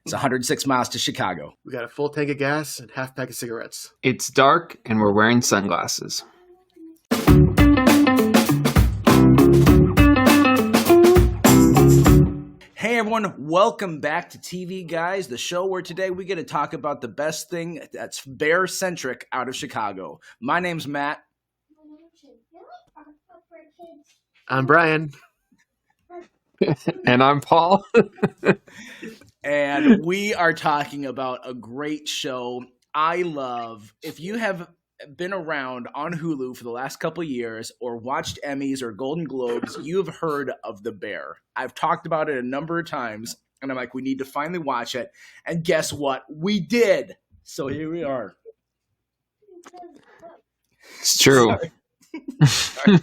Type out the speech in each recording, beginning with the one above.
It's 106 miles to Chicago. We got a full tank of gas and half pack of cigarettes. It's dark and we're wearing sunglasses. Hey everyone, welcome back to TV Guys, the show where today we get to talk about the best thing that's bear-centric out of Chicago. My name's Matt. I'm Brian. And I'm Paul. And we are talking about a great show I love. If you have been around on Hulu for the last couple of years or watched Emmys or Golden Globes, you have heard of The Bear. I've talked about it a number of times, and I'm like, we need to finally watch it. And guess what? We did. So here we are. It's true. Sorry.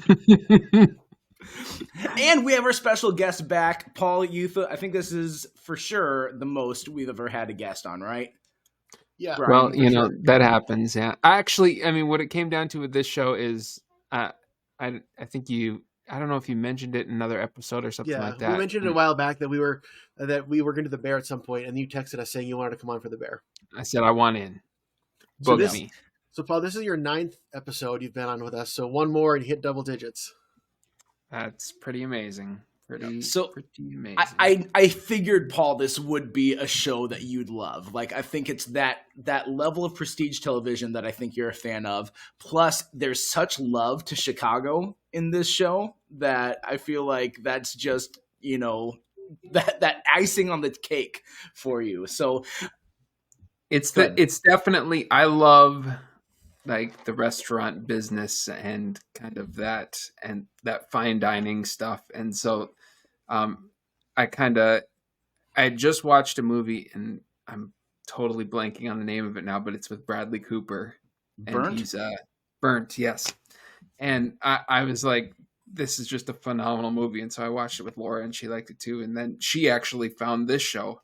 And we have our special guest back, Paul Youth. I think this is for sure the most we've ever had a guest on, right? Yeah. Well, that happens. Yeah. Actually, I mean, what it came down to with this show is, I think I don't know if you mentioned it in another episode or something like that. We mentioned it a while back that we were going to the Bear at some point, and you texted us saying you wanted to come on for the Bear. I said I want in. Book me. So, Paul, this is your 9th episode you've been on with us. So one more and hit double digits. That's pretty amazing. Pretty amazing. I figured, Paul, this would be a show that you'd love. Like, I think it's that level of prestige television that I think you're a fan of. Plus, there's such love to Chicago in this show that I feel like that's just, that icing on the cake for you. So it's definitely, I love like the restaurant business and kind of that fine dining stuff. And so I just watched a movie and I'm totally blanking on the name of it now, but it's with Bradley Cooper. Burnt? And he's Burnt, yes. And I was like, this is just a phenomenal movie. And so I watched it with Laura and she liked it too. And then she actually found this show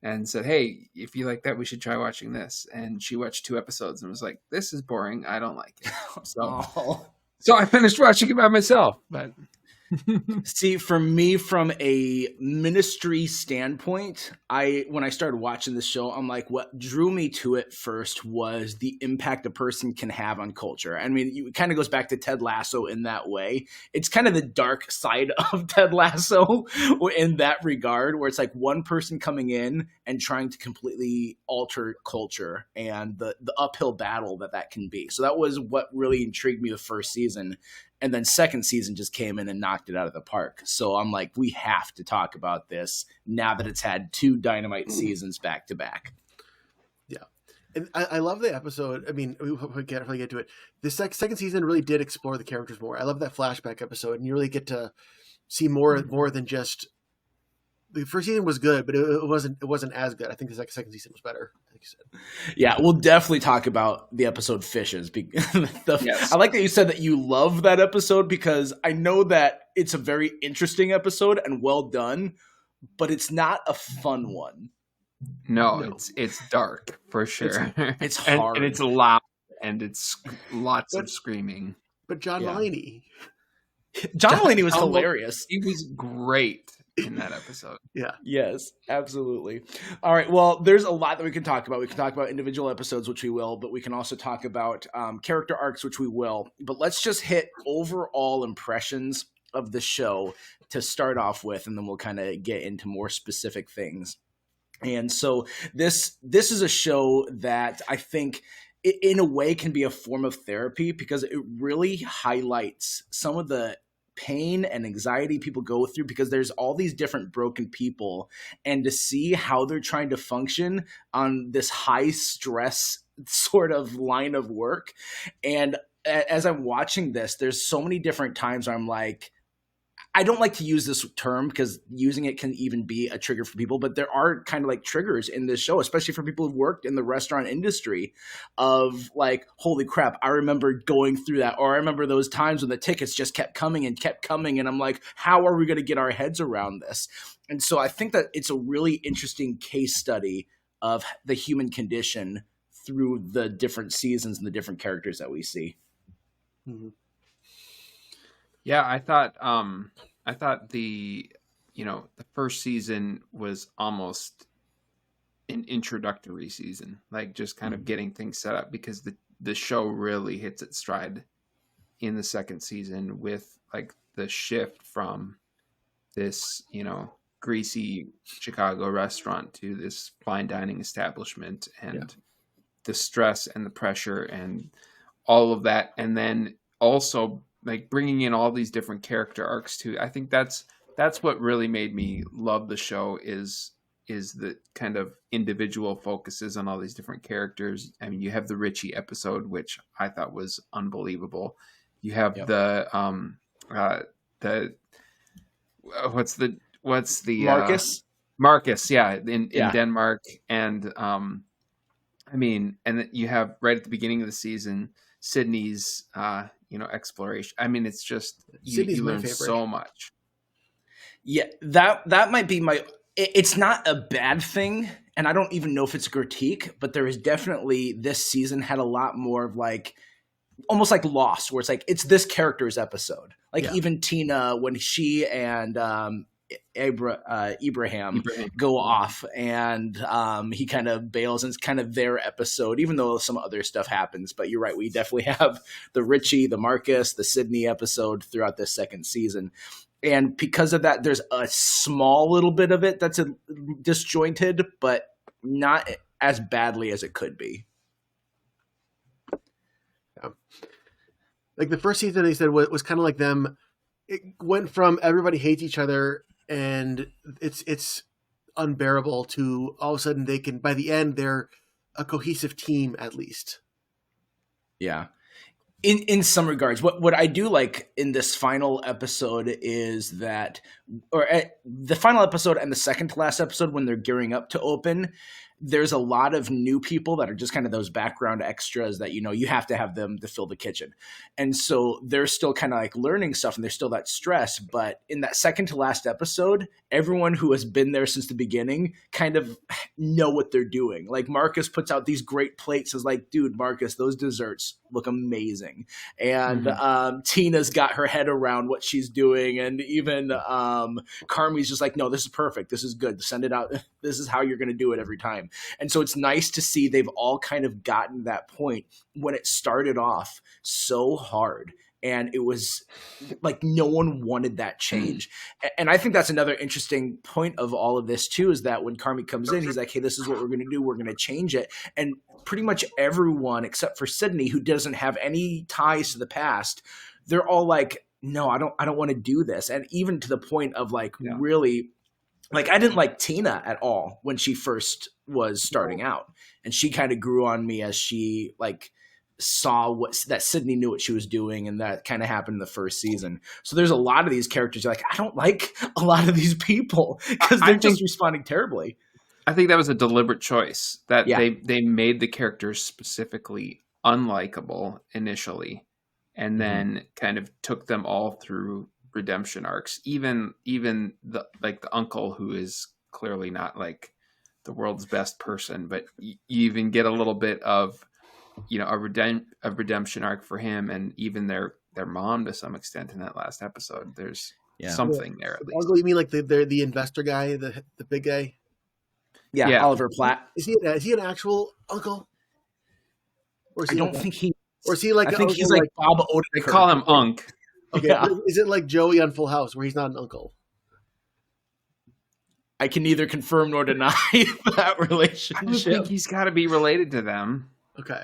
and said, hey, if you like that, we should try watching this. And she watched 2 episodes and was like, this is boring. I don't like it. So I finished watching it by myself. But see, for me, from a ministry standpoint, when I started watching this show, I'm like, what drew me to it first was the impact a person can have on culture. I mean, it kind of goes back to Ted Lasso in that way. It's kind of the dark side of Ted Lasso in that regard, where it's like one person coming in and trying to completely alter culture and the uphill battle that can be. So that was what really intrigued me the first season. And then second season just came in and knocked it out of the park. So I'm like, we have to talk about this now that it's had 2 Dynamite seasons back to back. Yeah. And I love the episode. I mean, we'll get to it. The second season really did explore the characters more. I love that flashback episode. And you really get to see more than just... The first season was good, but it wasn't as good. I think the second season was better, like you said. Yeah, we'll definitely talk about the episode Fishes. Yes. I like that you said that you love that episode because I know that it's a very interesting episode and well done, but it's not a fun one. No. It's dark for sure. It's hard. and it's loud and it's lots of screaming. But John Mulaney. John Mulaney was hilarious. He was great in that episode. Yeah. Yes, absolutely. All right. Well, there's a lot that we can talk about. We can talk about individual episodes, which we will, but we can also talk about character arcs, which we will. But let's just hit overall impressions of the show to start off with, and then we'll kind of get into more specific things. And so this is a show that I think in a way can be a form of therapy because it really highlights some of the pain and anxiety people go through because there's all these different broken people, and to see how they're trying to function on this high stress sort of line of work. And as I'm watching this, there's so many different times where I'm like, I don't like to use this term because using it can even be a trigger for people, but there are kind of like triggers in this show, especially for people who've worked in the restaurant industry of like, holy crap, I remember going through that. Or I remember those times when the tickets just kept coming. And I'm like, how are we going to get our heads around this? And so I think that it's a really interesting case study of the human condition through the different seasons and the different characters that we see. Mm-hmm. Yeah, I thought the first season was almost an introductory season, like just kind of getting things set up, because the show really hits its stride in the second season with like the shift from this, greasy Chicago restaurant to this fine dining establishment, and the stress and the pressure and all of that. And then also like bringing in all these different character arcs too. I think that's what really made me love the show is the kind of individual focuses on all these different characters. I mean, you have the Richie episode, which I thought was unbelievable. You have the what's the Marcus. Marcus, yeah, in Denmark. And I mean, and then you have right at the beginning of the season Sydney's exploration. I mean, it's just you learn so much. Yeah, that might be my. It's not a bad thing, and I don't even know if it's a critique, but there is definitely, this season had a lot more of like, almost like Lost, where it's like, it's this character's episode. Like even Tina, when she and Ibrahim go off, and he kind of bails, and it's kind of their episode, even though some other stuff happens. But you're right, we definitely have the Richie, the Marcus, the Sydney episode throughout this second season. And because of that, there's a small little bit of it that's disjointed, but not as badly as it could be. Yeah. Like the first season, they said was kind of like them. It went from everybody hates each other and it's unbearable to all of a sudden they can, by the end, they're a cohesive team at least. Yeah. In some regards, what I do like in this final episode is that, the final episode and the second to last episode, when they're gearing up to open, there's a lot of new people that are just kind of those background extras that, you have to have them to fill the kitchen. And so they're still kind of like learning stuff, and there's still that stress. But in that second to last episode, everyone who has been there since the beginning kind of know what they're doing. Like Marcus puts out these great plates, is like, dude, Marcus, those desserts look amazing. And Tina's got her head around what she's doing. And even Carmi's just like, no, this is perfect. This is good. Send it out. This is how you're going to do it every time. And so it's nice to see they've all kind of gotten that point when it started off so hard. And it was like no one wanted that change. And I think that's another interesting point of all of this too, is that when Carmi comes in, he's like, hey, this is what we're going to do. We're going to change it. And pretty much everyone except for Sydney, who doesn't have any ties to the past, they're all like, no, I don't want to do this. And even to the point of like, really, like, I didn't like Tina at all when she first was starting out. And she kind of grew on me as she like saw that Sydney knew what she was doing, and that kind of happened in the first season. So there's a lot of these characters you're like, I don't like a lot of these people because they're just responding terribly. I think that was a deliberate choice, that they made the characters specifically unlikable initially, and then kind of took them all through redemption arcs. Even the uncle, who is clearly not like the world's best person, but you even get a little bit of a redemption arc for him, and even their mom to some extent in that last episode. There's something there at least. Uncle, you mean like the investor guy, the big guy? Yeah, Oliver Platt. Is he an actual uncle? Or is he think he. Or is he like? I think he's like Bob Odenkirk. They call him Unc. Okay, is it like Joey on Full House, where he's not an uncle? I can neither confirm nor deny that relationship. I think he's got to be related to them. Okay.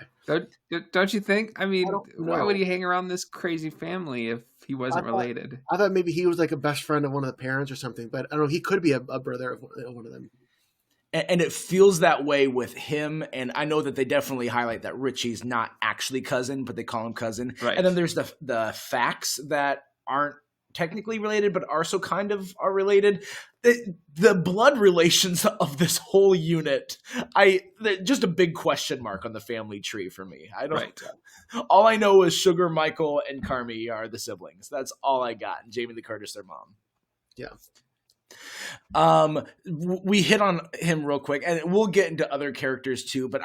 Don't you think? I mean, why would he hang around this crazy family if he wasn't related? I thought maybe he was like a best friend of one of the parents or something, but I don't know. He could be a brother of one of them. And it feels that way with him. And I know that they definitely highlight that Richie's not actually cousin, but they call him cousin. Right. And then there's the facts that aren't technically related, but also kind of are related. The blood relations of this whole unit, just a big question mark on the family tree for me. I don't. Right. All I know is Sugar, Michael, and Carmi are the siblings. That's all I got. And Jamie Lee Curtis, their mom. Yeah. We hit on him real quick, and we'll get into other characters too. But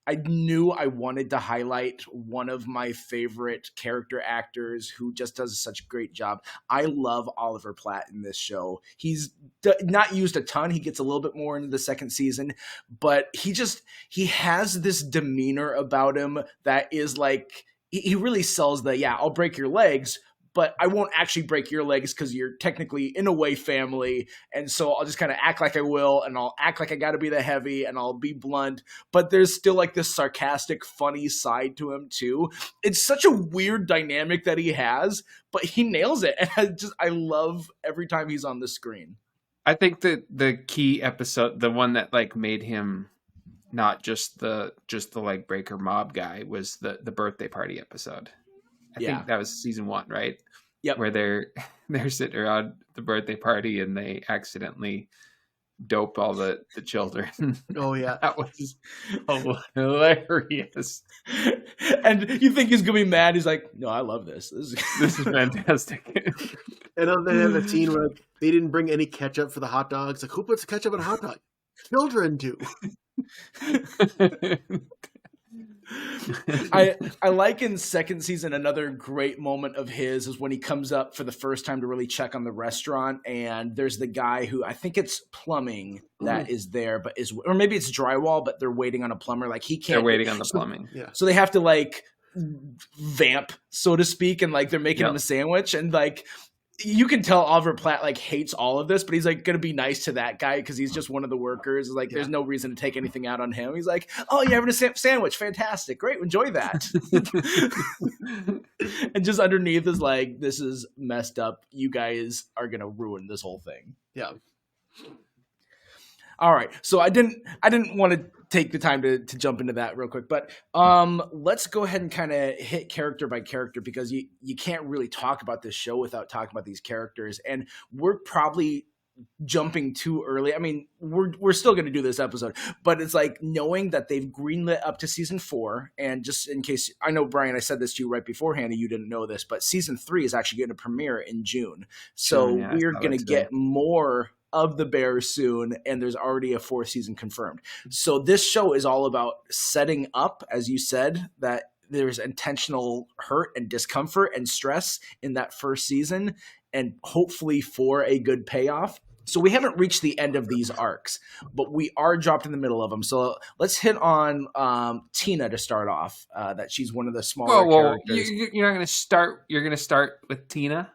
I knew I wanted to highlight one of my favorite character actors who just does such a great job. I love Oliver Platt in this show. He's not used a ton. He gets a little bit more into the second season, but he has this demeanor about him that is like, he really sells the, yeah, I'll break your legs, but I won't actually break your legs because you're technically in a way family. And so I'll just kind of act like I will, and I'll act like I got to be the heavy, and I'll be blunt. But there's still like this sarcastic, funny side to him too. It's such a weird dynamic that he has, but he nails it. And I love every time he's on the screen. I think that the key episode, the one that like made him not just the leg breaker mob guy, was the birthday party episode. I think that was season 1, right? Yep. Where they're sitting around the birthday party and they accidentally dope all the children. Oh yeah, that was hilarious. And you think he's gonna be mad? He's like, "No, I love this. This is fantastic." And then they have a scene where like, they didn't bring any ketchup for the hot dogs. Like, who puts ketchup on a hot dog? Children do. I like in second season, another great moment of his is when he comes up for the first time to really check on the restaurant, and there's the guy who, I think it's plumbing that is there, or maybe it's drywall, but they're waiting on a plumber. Like he can't. They're waiting on the plumbing. Yeah. So they have to like vamp, so to speak, and like they're making him a sandwich, and like you can tell Oliver Platt like hates all of this, but he's like going to be nice to that guy because he's just one of the workers. Like there's no reason to take anything out on him. He's like, "Oh, you're having a sandwich. Fantastic. Great. Enjoy that." And just underneath is like, "This is messed up. You guys are going to ruin this whole thing." Yeah. All right. So I didn't want to take the time to jump into that real quick, but let's go ahead and kind of hit character by character, because you can't really talk about this show without talking about these characters. And we're probably jumping too early. I mean, we're still going to do this episode, but it's like knowing that they've greenlit up to season 4. And just in case, I know, Brian, I said this to you right beforehand and you didn't know this, but season 3 is actually going to premiere in June. So we're going to get more of the Bears soon, and there's already a 4th season confirmed. So this show is all about setting up, as you said, that there's intentional hurt and discomfort and stress in that first season, and hopefully for a good payoff. So we haven't reached the end of these arcs, but we are dropped in the middle of them. So let's hit on Tina to start off. That she's one of the smaller characters. You're not going to start. You're going to start with Tina.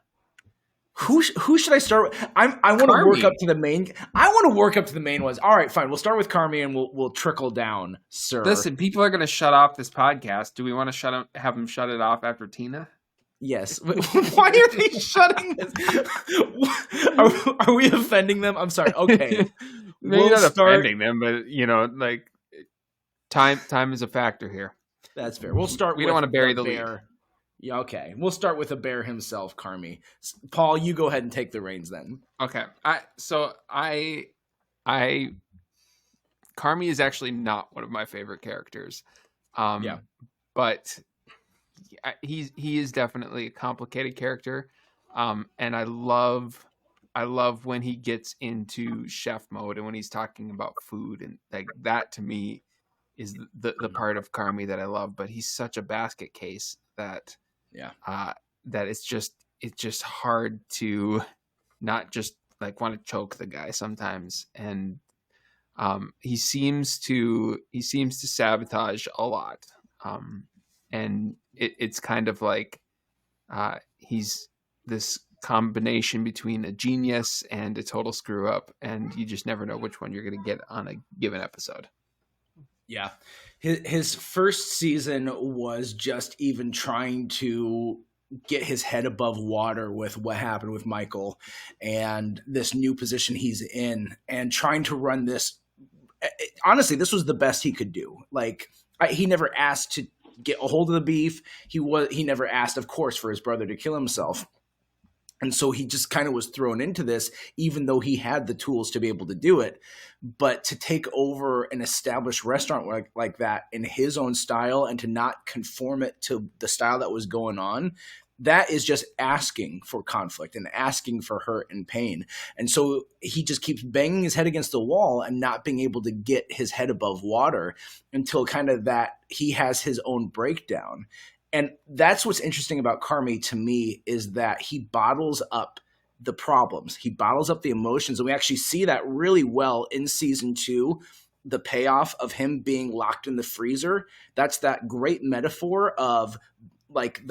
Who should I start with? I want to work up to the main. I want to work up to the main ones. All right, fine. We'll start with Carmi and we'll trickle down, sir. Listen, people are going to shut off this podcast. Do we want to have them shut it off after Tina? Yes. Why are they shutting this? Are we offending them? I'm sorry. Okay. Maybe not offending them, but like time is a factor here. That's fair. We'll start. We don't want to bury the lead. Yeah, okay. We'll start with the bear himself, Carmi. Paul, you go ahead and take the reins then. Okay. Carmi is actually not one of my favorite characters. But he is definitely a complicated character. And I love when he gets into chef mode and when he's talking about food, and like that to me is the part of Carmi that I love. But he's such a basket case that that it's just hard to not just like want to choke the guy sometimes. And he seems to sabotage a lot. And it's kind of like he's this combination between a genius and a total screw up, and you just never know which one you're going to get on a given episode. Yeah. His first season was just even trying to get his head above water with what happened with Michael and this new position he's in, and trying to run this. Honestly, this was the best he could do. Like, he never asked to get a hold of the beef. He never asked, of course, for his brother to kill himself. And so he just kind of was thrown into this, even though he had the tools to be able to do it. But to take over an established restaurant like that in his own style and to not conform it to the style that was going on, that is just asking for conflict and asking for hurt and pain. And so he just keeps banging his head against the wall and not being able to get his head above water until kind of that he has his own breakdown. And that's what's interesting about Carmy to me, is that he bottles up the problems. He bottles up the emotions. And we actually see that really well in season 2, the payoff of him being locked in the freezer. That's that great metaphor of like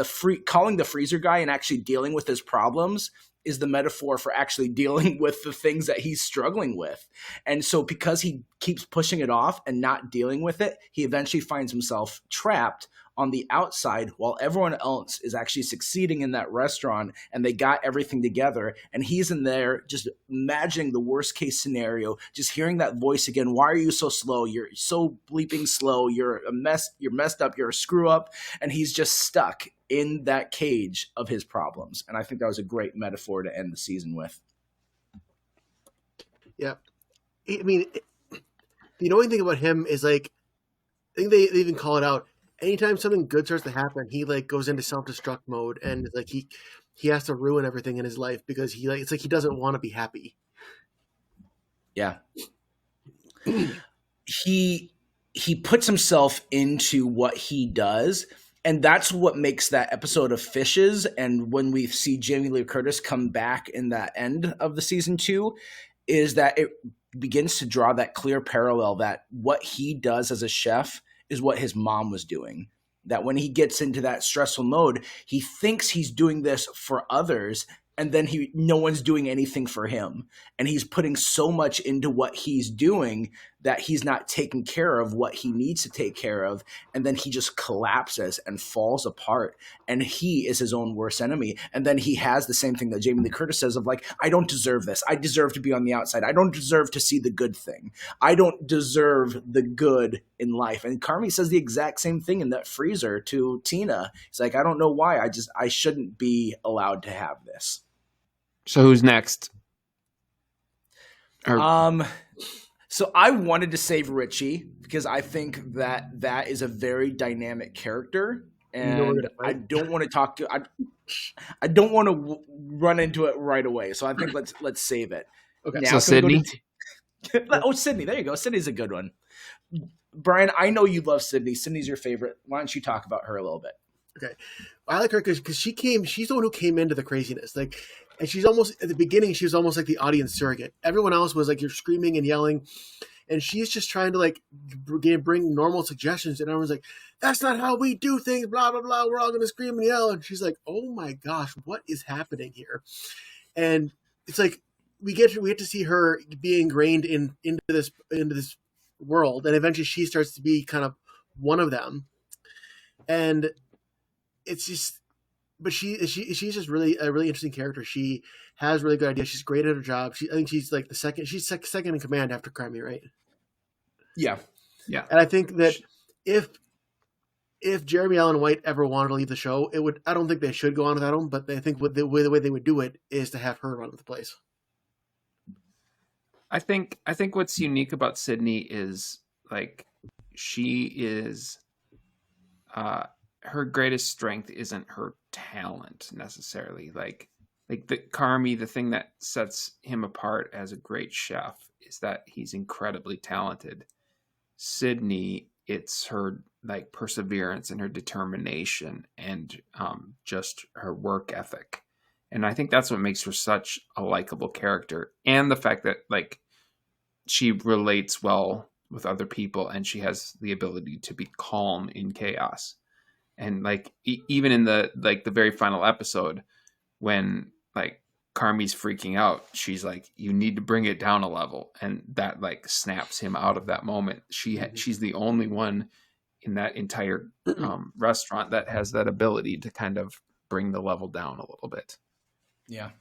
calling the freezer guy and actually dealing with his problems is the metaphor for actually dealing with the things that he's struggling with. And so because he keeps pushing it off and not dealing with it, he eventually finds himself trapped on the outside while everyone else is actually succeeding in that restaurant and they got everything together. And he's in there just imagining the worst case scenario, just hearing that voice again. Why are you so slow? You're so bleeping slow. You're a mess. You're messed up. You're a screw up. And he's just stuck in that cage of his problems. And I think that was a great metaphor to end the season with. Yeah. I mean, the annoying thing about him is like, I think they even call it out. Anytime something good starts to happen, he like goes into self-destruct mode, and like he has to ruin everything in his life because it's like he doesn't want to be happy. Yeah. He puts himself into what he does, and that's what makes that episode of Fishes. And when we see Jamie Lee Curtis come back in that end of the season 2, is that it begins to draw that clear parallel that what he does as a chef is what his mom was doing. That when he gets into that stressful mode, he thinks he's doing this for others, and then no one's doing anything for him. And he's putting so much into what he's doing that he's not taking care of what he needs to take care of. And then he just collapses and falls apart. And he is his own worst enemy. And then he has the same thing that Jamie Lee Curtis says of like, I don't deserve this. I deserve to be on the outside. I don't deserve to see the good thing. I don't deserve the good in life. And Carmy says the exact same thing in that freezer to Tina. He's like, I don't know why. I shouldn't be allowed to have this. So who's next? So I wanted to save Richie because I think that is a very dynamic character, and I don't want to talk to I don't want to run into it right away. So I think let's save it. Okay. Now, so Sydney. Sydney. There you go. Sydney's a good one. Brian, I know you love Sydney. Sydney's your favorite. Why don't you talk about her a little bit? Okay. I like her because she's the one who came into the craziness. Like, and she's almost, at the beginning, she was almost like the audience surrogate. Everyone else was like, you're screaming and yelling. And she's just trying to like bring normal suggestions. And everyone's like, that's not how we do things, blah, blah, blah. We're all going to scream and yell. And she's like, oh my gosh, what is happening here? And it's like, we get to see her be ingrained into this world. And eventually she starts to be kind of one of them. And it's just, but she's just really a really interesting character. She has really good ideas. She's great at her job. I think she's like she's second in command after Carmy, right? Yeah. And I think that if Jeremy Allen White ever wanted to leave the show, I don't think they should go on without him, but I think the way they would do it is to have her run the place. I think what's unique about Sydney is like she is her greatest strength isn't her talent necessarily. Like the Carmy, the thing that sets him apart as a great chef is that he's incredibly talented. Sydney, it's her like perseverance and her determination and just her work ethic. And I think that's what makes her such a likable character. And the fact that like she relates well with other people and she has the ability to be calm in chaos. And like even in the very final episode when like Carmy's freaking out, she's like, you need to bring it down a level. And that like snaps him out of that moment. She's the only one in that entire restaurant that has that ability to kind of bring the level down a little bit. Yeah.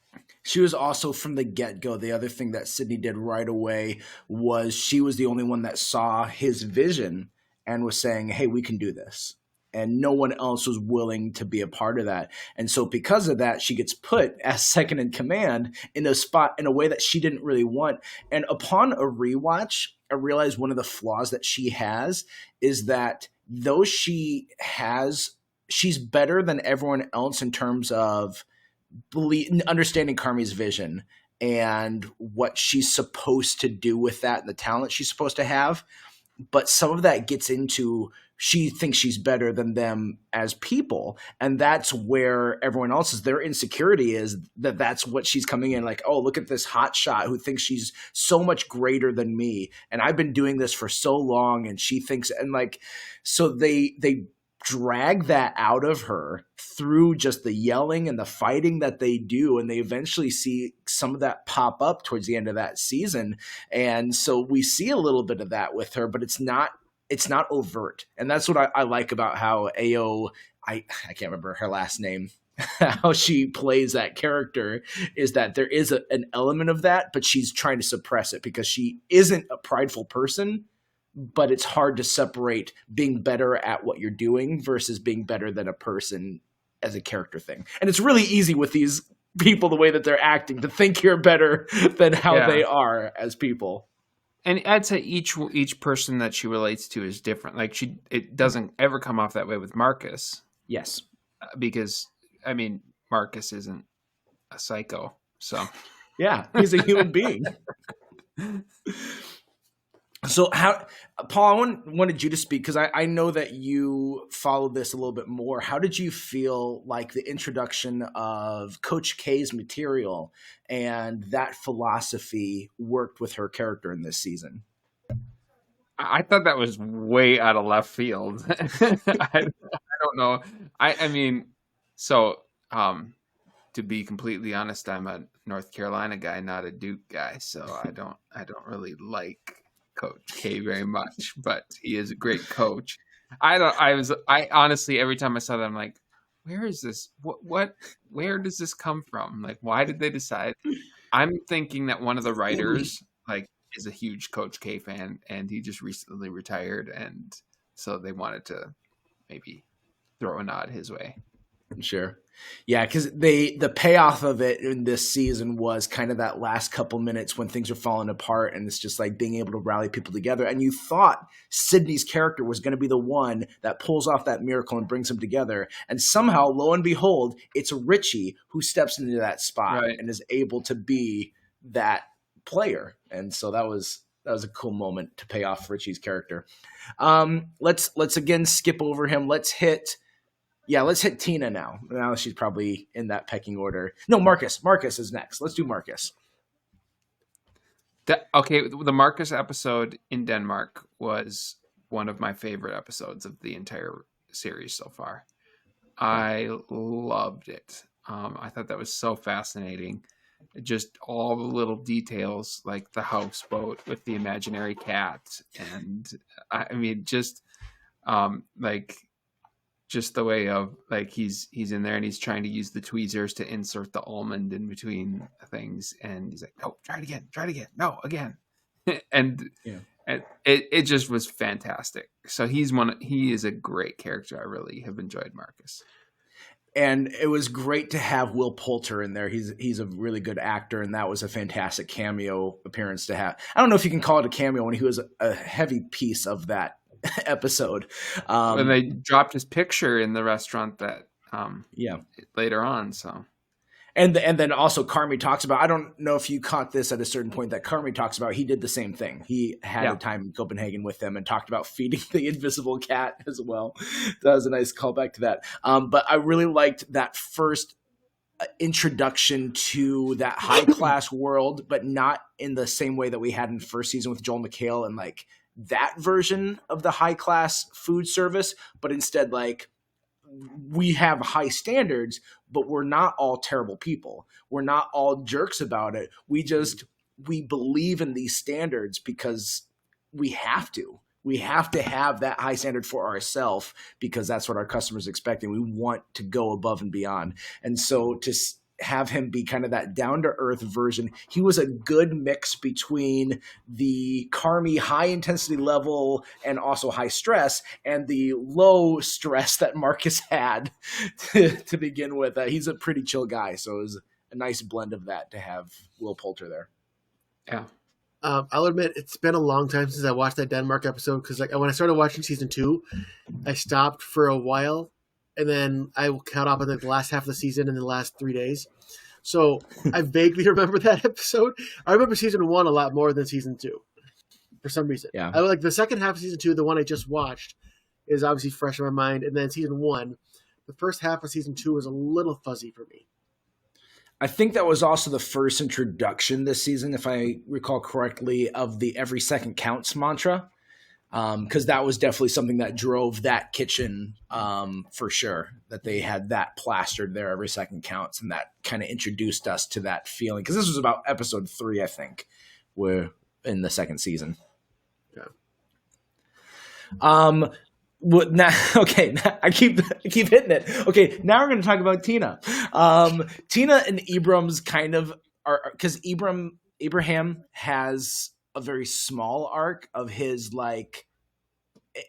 She was also from the get-go. The other thing that Sydney did right away was she was the only one that saw his vision and was saying, hey, we can do this. And no one else was willing to be a part of that. And so because of that, she gets put as second in command in a spot in a way that she didn't really want. And upon a rewatch, I realized one of the flaws that she has is that though she has she's better than everyone else in terms of understanding Carmi's vision and what she's supposed to do with that and the talent she's supposed to have. But some of that gets into she thinks she's better than them as people, and that's where everyone else's their insecurity is, that's what she's coming in like, oh, look at this hot shot who thinks she's so much greater than me, and I've been doing this for so long, and she thinks, and like, so they drag that out of her through just the yelling and the fighting that they do, and they eventually see some of that pop up towards the end of that season. And so we see a little bit of that with her, but it's not overt. And that's what I like about how Ao, I can't remember her last name, how she plays that character, is that there is an element of that, but she's trying to suppress it because she isn't a prideful person. But it's hard to separate being better at what you're doing versus being better than a person as a character thing. And it's really easy with these people, the way that they're acting, to think you're better than how they are as people. And I'd say each person that she relates to is different. Like it doesn't ever come off that way with Marcus. Yes. Because, I mean, Marcus isn't a psycho. So, yeah, he's a human being. So Paul, I wanted you to speak because I know that you follow this a little bit more. How did you feel like the introduction of Coach K's material and that philosophy worked with her character in this season? I thought that was way out of left field. I don't know. I mean, so to be completely honest, I'm a North Carolina guy, not a Duke guy. So I don't really like Coach K very much, but he is a great coach. I honestly, every time I saw that, I'm like, where is this? Where does this come from? Like, why did they decide? I'm thinking that one of the writers is a huge Coach K fan, and he just recently retired, and so they wanted to maybe throw a nod his way. Sure. Yeah, because the payoff of it in this season was kind of that last couple minutes when things are falling apart, and it's just like being able to rally people together. And you thought Sydney's character was going to be the one that pulls off that miracle and brings them together. And somehow, lo and behold, it's Richie who steps into that spot and is able to be that player. And so that was a cool moment to pay off Richie's character. Let's again skip over him. Let's hit Tina now. Now she's probably in that pecking order. No, Marcus. Marcus is next. Let's do Marcus. The Marcus episode in Denmark was one of my favorite episodes of the entire series so far. I loved it. I thought that was so fascinating. Just all the little details, like the houseboat with the imaginary cat. And I mean, just the way of like he's in there and he's trying to use the tweezers to insert the almond in between things, and he's like, no, try it again, no, again. and it just was fantastic. So he is a great character. I really have enjoyed Marcus. And it was great to have Will Poulter in there. He's a really good actor, and that was a fantastic cameo appearance to have. I don't know if you can call it a cameo when he was a heavy piece of that episode. And they dropped his picture in the restaurant that later on. So and then also Carmi talks about, I don't know if you caught this at a certain point, that Carmi talks about he did the same thing. He had a time in Copenhagen with them and talked about feeding the invisible cat as well. That was a nice callback to that. But I really liked that first introduction to that high class world, but not in the same way that we had in the first season with Joel McHale and like that version of the high class food service, but instead like we have high standards, but we're not all terrible people. We're not all jerks about it. We believe in these standards because we have to. We have to have that high standard for ourselves because that's what our customers expect, and we want to go above and beyond. And so to have him be kind of that down-to-earth version, he was a good mix between the Carmi high-intensity level and also high stress and the low stress that Marcus had to begin with. He's a pretty chill guy, so it was a nice blend of that to have Will Poulter there. Yeah. I'll admit it's been a long time since I watched that Denmark episode because like when I started watching season 2, I stopped for a while and then I caught up on the last half of the season in the last 3 days. So I vaguely remember that episode. I remember season 1 a lot more than season 2 for some reason. Yeah. I like the second half of season 2, the one I just watched, is obviously fresh in my mind, and then season 1, the first half of season 2 was a little fuzzy for me. I think that was also the first introduction this season, if I recall correctly, of the every second counts mantra. Because that was definitely something that drove that kitchen for sure, that they had that plastered there, every second counts, and that kind of introduced us to that feeling. Because this was about episode 3, I think, we're in the second season. Yeah. Now, okay, I keep hitting it. Okay, now we're going to talk about Tina. Tina and Ibram's kind of are, because Ibrahim has a very small arc of his, like,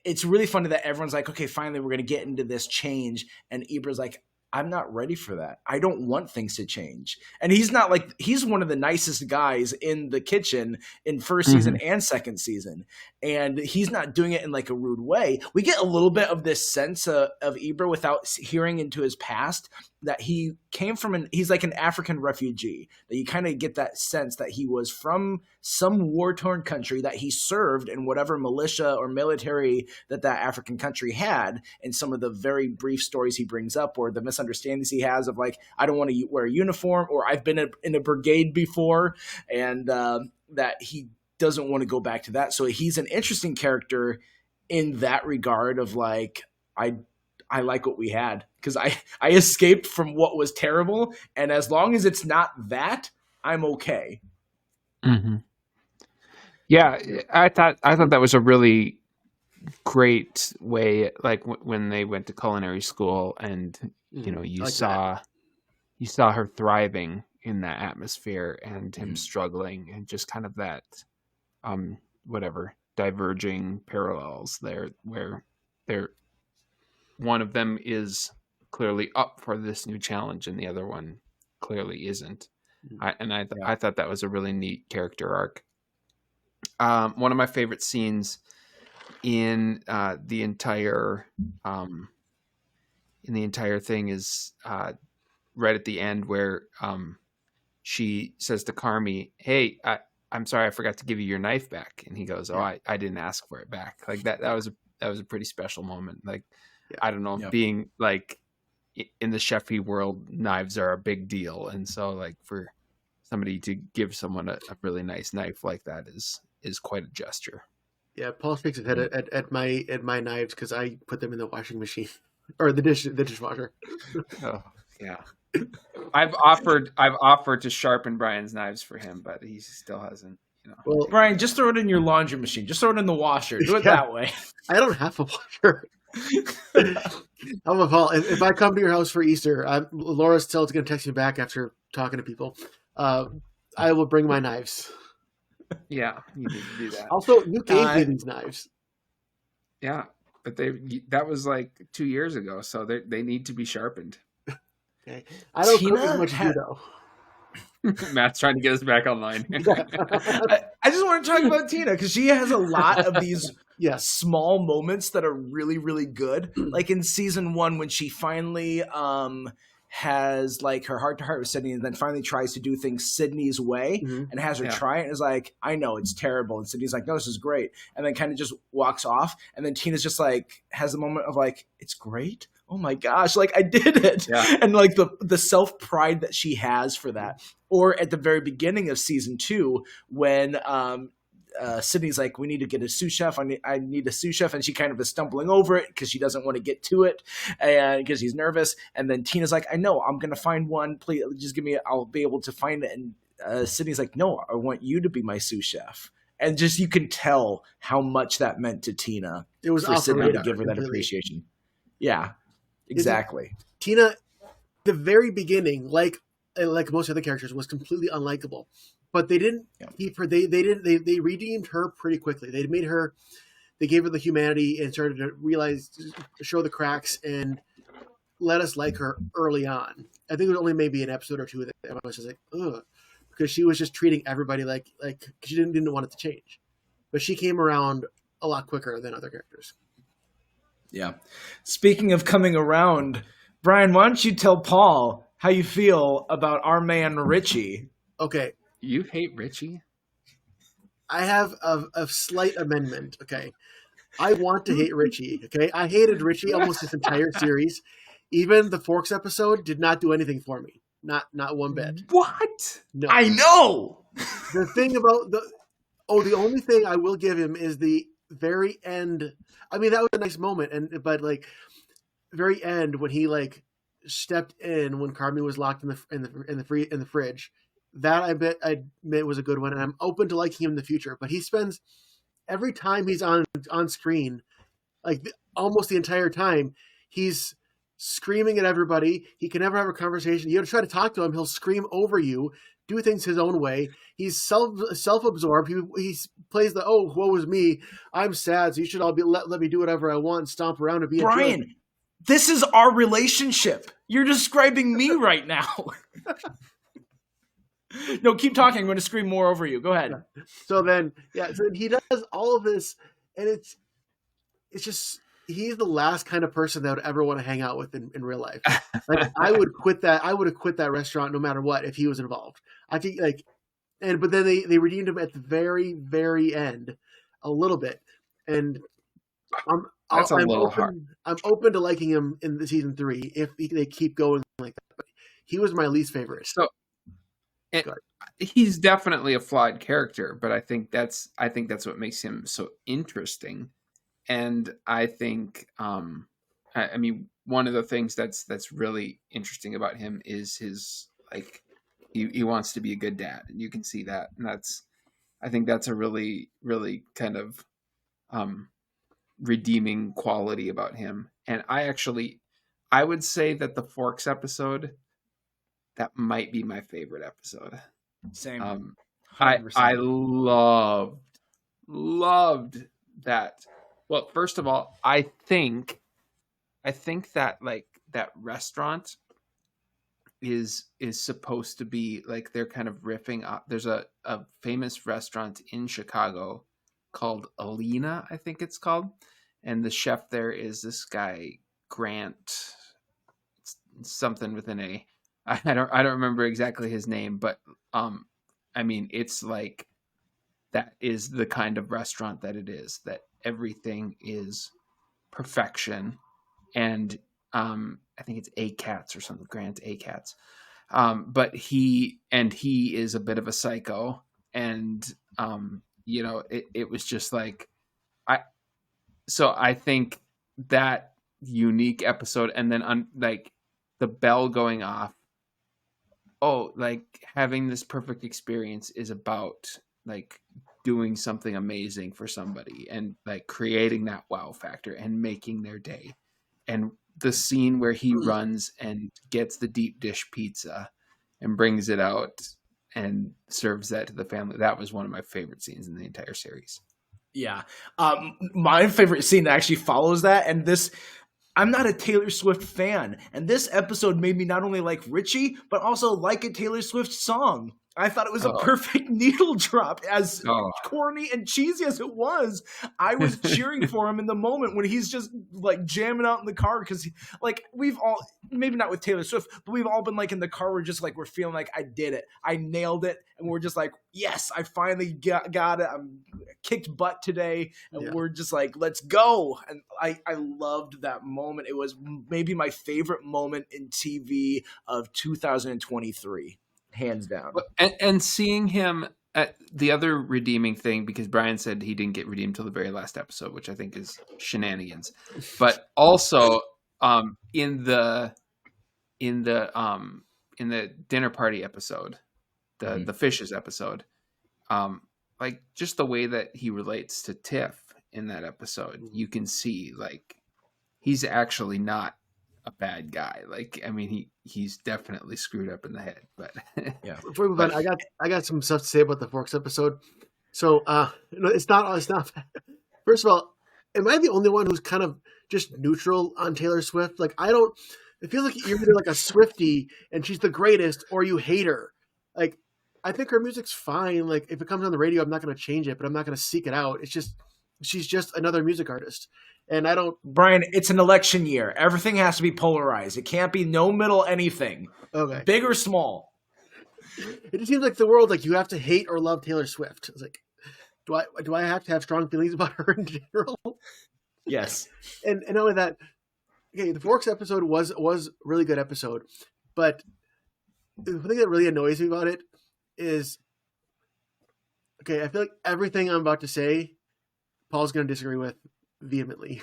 it's really funny that everyone's like, okay, finally we're going to get into this change, and Ibra's like, I'm not ready for that. I don't want things to change. And he's not like, he's one of the nicest guys in the kitchen in first season and second season. And he's not doing it in like a rude way. We get a little bit of this sense of Ibra without hearing into his past, that he came from he's like an African refugee, that you kind of get that sense that he was from some war-torn country, that he served in whatever militia or military that African country had. And some of the very brief stories he brings up, or the misunderstandings he has of like, I don't want to wear a uniform, or I've been in a brigade before, and that he doesn't want to go back to that. So he's an interesting character in that regard of like, I like what we had, because I escaped from what was terrible, and as long as it's not that, I'm okay. Mm-hmm. Yeah, I thought that was a really great way, like when they went to culinary school, and you know, you saw her thriving in that atmosphere, and him struggling, and just kind of that whatever diverging parallels there, where they're, one of them is clearly up for this new challenge and the other one clearly isn't. I thought that was a really neat character arc. One of my favorite scenes in the entire thing is right at the end, where she says to Carmi, "Hey, I'm sorry, I forgot to give you your knife back," and he goes, "Oh, I didn't ask for it back." Like that was a pretty special moment. Like, I don't know, being like in the chefy world, knives are a big deal, and so like for somebody to give someone a really nice knife like that is quite a gesture. Yeah, Paul shakes his head at my knives because I put them in the washing machine or the dishwasher. Oh yeah, I've offered to sharpen Brian's knives for him, but he still hasn't. You know. Well, Brian, just throw it in your laundry machine. Just throw it in the washer. Do it that way. I don't have a washer. Paul, if I come to your house for Easter, Laura's still going to text me back after talking to people. I will bring my knives. Yeah, you need to do that. Also, you gave me these knives. Yeah, but that was like 2 years ago, so they need to be sharpened. Okay, I don't cook as much as you though. Matt's trying to get us back online. I just want to talk about Tina, because she has a lot of these small moments that are really, really good. Like in season 1, when she finally has like her heart-to-heart with Sydney, and then finally tries to do things Sydney's way, and has her try it, and is like, I know it's terrible, and Sydney's like, no, this is great, and then kind of just walks off, and then Tina's just like has a moment of like, it's great, oh my gosh, like I did it. And like the self-pride that she has for that. Or at the very beginning of season 2, when Sydney's like, we need to get a sous chef. I need a sous chef. And she kind of is stumbling over it because she doesn't want to get to it, and because she's nervous. And then Tina's like, I know, I'm going to find one. Please just give me, I'll be able to find it. And Sydney's like, no, I want you to be my sous chef. And just, you can tell how much that meant to Tina. It was for Sydney to radar, give her that appreciation. Yeah, exactly. Tina, the very beginning, like most other characters, was completely unlikable. But they didn't keep her. They redeemed her pretty quickly. They gave her the humanity and started to show the cracks and let us like her early on. I think it was only maybe an episode or two that I was just like, ugh, because she was just treating everybody like she didn't want it to change. But she came around a lot quicker than other characters. Yeah. Speaking of coming around, Brian, why don't you tell Paul how you feel about our man Richie? Okay, You hate Richie? I have a slight amendment. Okay, I want to hate Richie. Okay, I hated Richie almost this entire series. Even the Forks episode did not do anything for me. Not one bit. What? No. I know. The thing about the only thing I will give him is the very end. I mean, that was a nice moment, but like very end when he like stepped in when Carmi was locked in the fridge. That I admit was a good one, and I'm open to liking him in the future. But he spends every time he's on screen, like almost the entire time, he's screaming at everybody. He can never have a conversation. You try to talk to him, he'll scream over you, do things his own way. He's self-absorbed. He plays the woe is me. I'm sad, so you should all let me do whatever I want and stomp around and be Brian, a jerk. this is our relationship. You're describing me right now. No, keep talking. I'm going to scream more over you. Go ahead. So then he does all of this, and it's just he's the last kind of person that I would ever want to hang out with in real life. Like I would quit that. I would have quit that restaurant no matter what if he was involved. I think but then they redeemed him at the very, very end a little bit, and I'm open to liking him in the season 3 if they keep going like that. But he was my least favorite. So he's definitely a flawed character, but I think that's what makes him so interesting. And I think, I mean, one of the things that's really interesting about him is his like he wants to be a good dad, and you can see that, and I think that's a really, really kind of redeeming quality about him. And I would say that the Forks episode, that might be my favorite episode. Same. I loved that. Well, first of all, I think that like that restaurant is supposed to be like they're kind of riffing off. There's a famous restaurant in Chicago called Alina, I think it's called, and the chef there is this guy Grant, something with an A. I don't remember exactly his name, but I mean, it's like that is the kind of restaurant that it is, that everything is perfection. And I think it's A-Cats or something, Grant A-Cats. But he is a bit of a psycho, and it was just like I think that unique episode, and then like the bell going off. Oh, like having this perfect experience is about like doing something amazing for somebody and like creating that wow factor and making their day. And the scene where he runs and gets the deep dish pizza and brings it out and serves that to the family. That was one of my favorite scenes in the entire series. Yeah. My favorite scene that actually follows that, and this, I'm not a Taylor Swift fan, and this episode made me not only like Richie, but also like a Taylor Swift song. I thought it was a perfect needle drop. As corny and cheesy as it was, I was cheering for him in the moment when he's just like jamming out in the car, because like we've all, maybe not with Taylor Swift, but we've all been like in the car, we're just like, we're feeling like I did it, I nailed it, and we're just like, yes, I finally got it, I'm kicked butt today, and we're just like, let's go. And I loved that moment. It was maybe my favorite moment in TV of 2023. Hands down. And seeing him at the other redeeming thing, because Brian said he didn't get redeemed till the very last episode, which I think is shenanigans. But also in the dinner party episode, the fishes episode, like just the way that he relates to Tiff in that episode, you can see like he's actually not a bad guy. Like, I mean, he's definitely screwed up in the head, but yeah. Before we move on, I got some stuff to say about the Forks episode. So, it's not. First of all, am I the only one who's kind of just neutral on Taylor Swift? Like, it feels like you're either like a Swiftie and she's the greatest, or you hate her. Like, I think her music's fine. Like, if it comes on the radio, I'm not going to change it, but I'm not going to seek it out. It's just, she's just another music artist. And I don't. Brian, it's an election year. Everything has to be polarized. It can't be no middle anything, Okay. big or small. It just seems like the world, like you have to hate or love Taylor Swift. It's like, do I have to have strong feelings about her in general? Yes. And not only that, okay, the Forks episode was a really good episode, but the thing that really annoys me about it is, okay, I feel like everything I'm about to say, Paul's going to disagree with vehemently.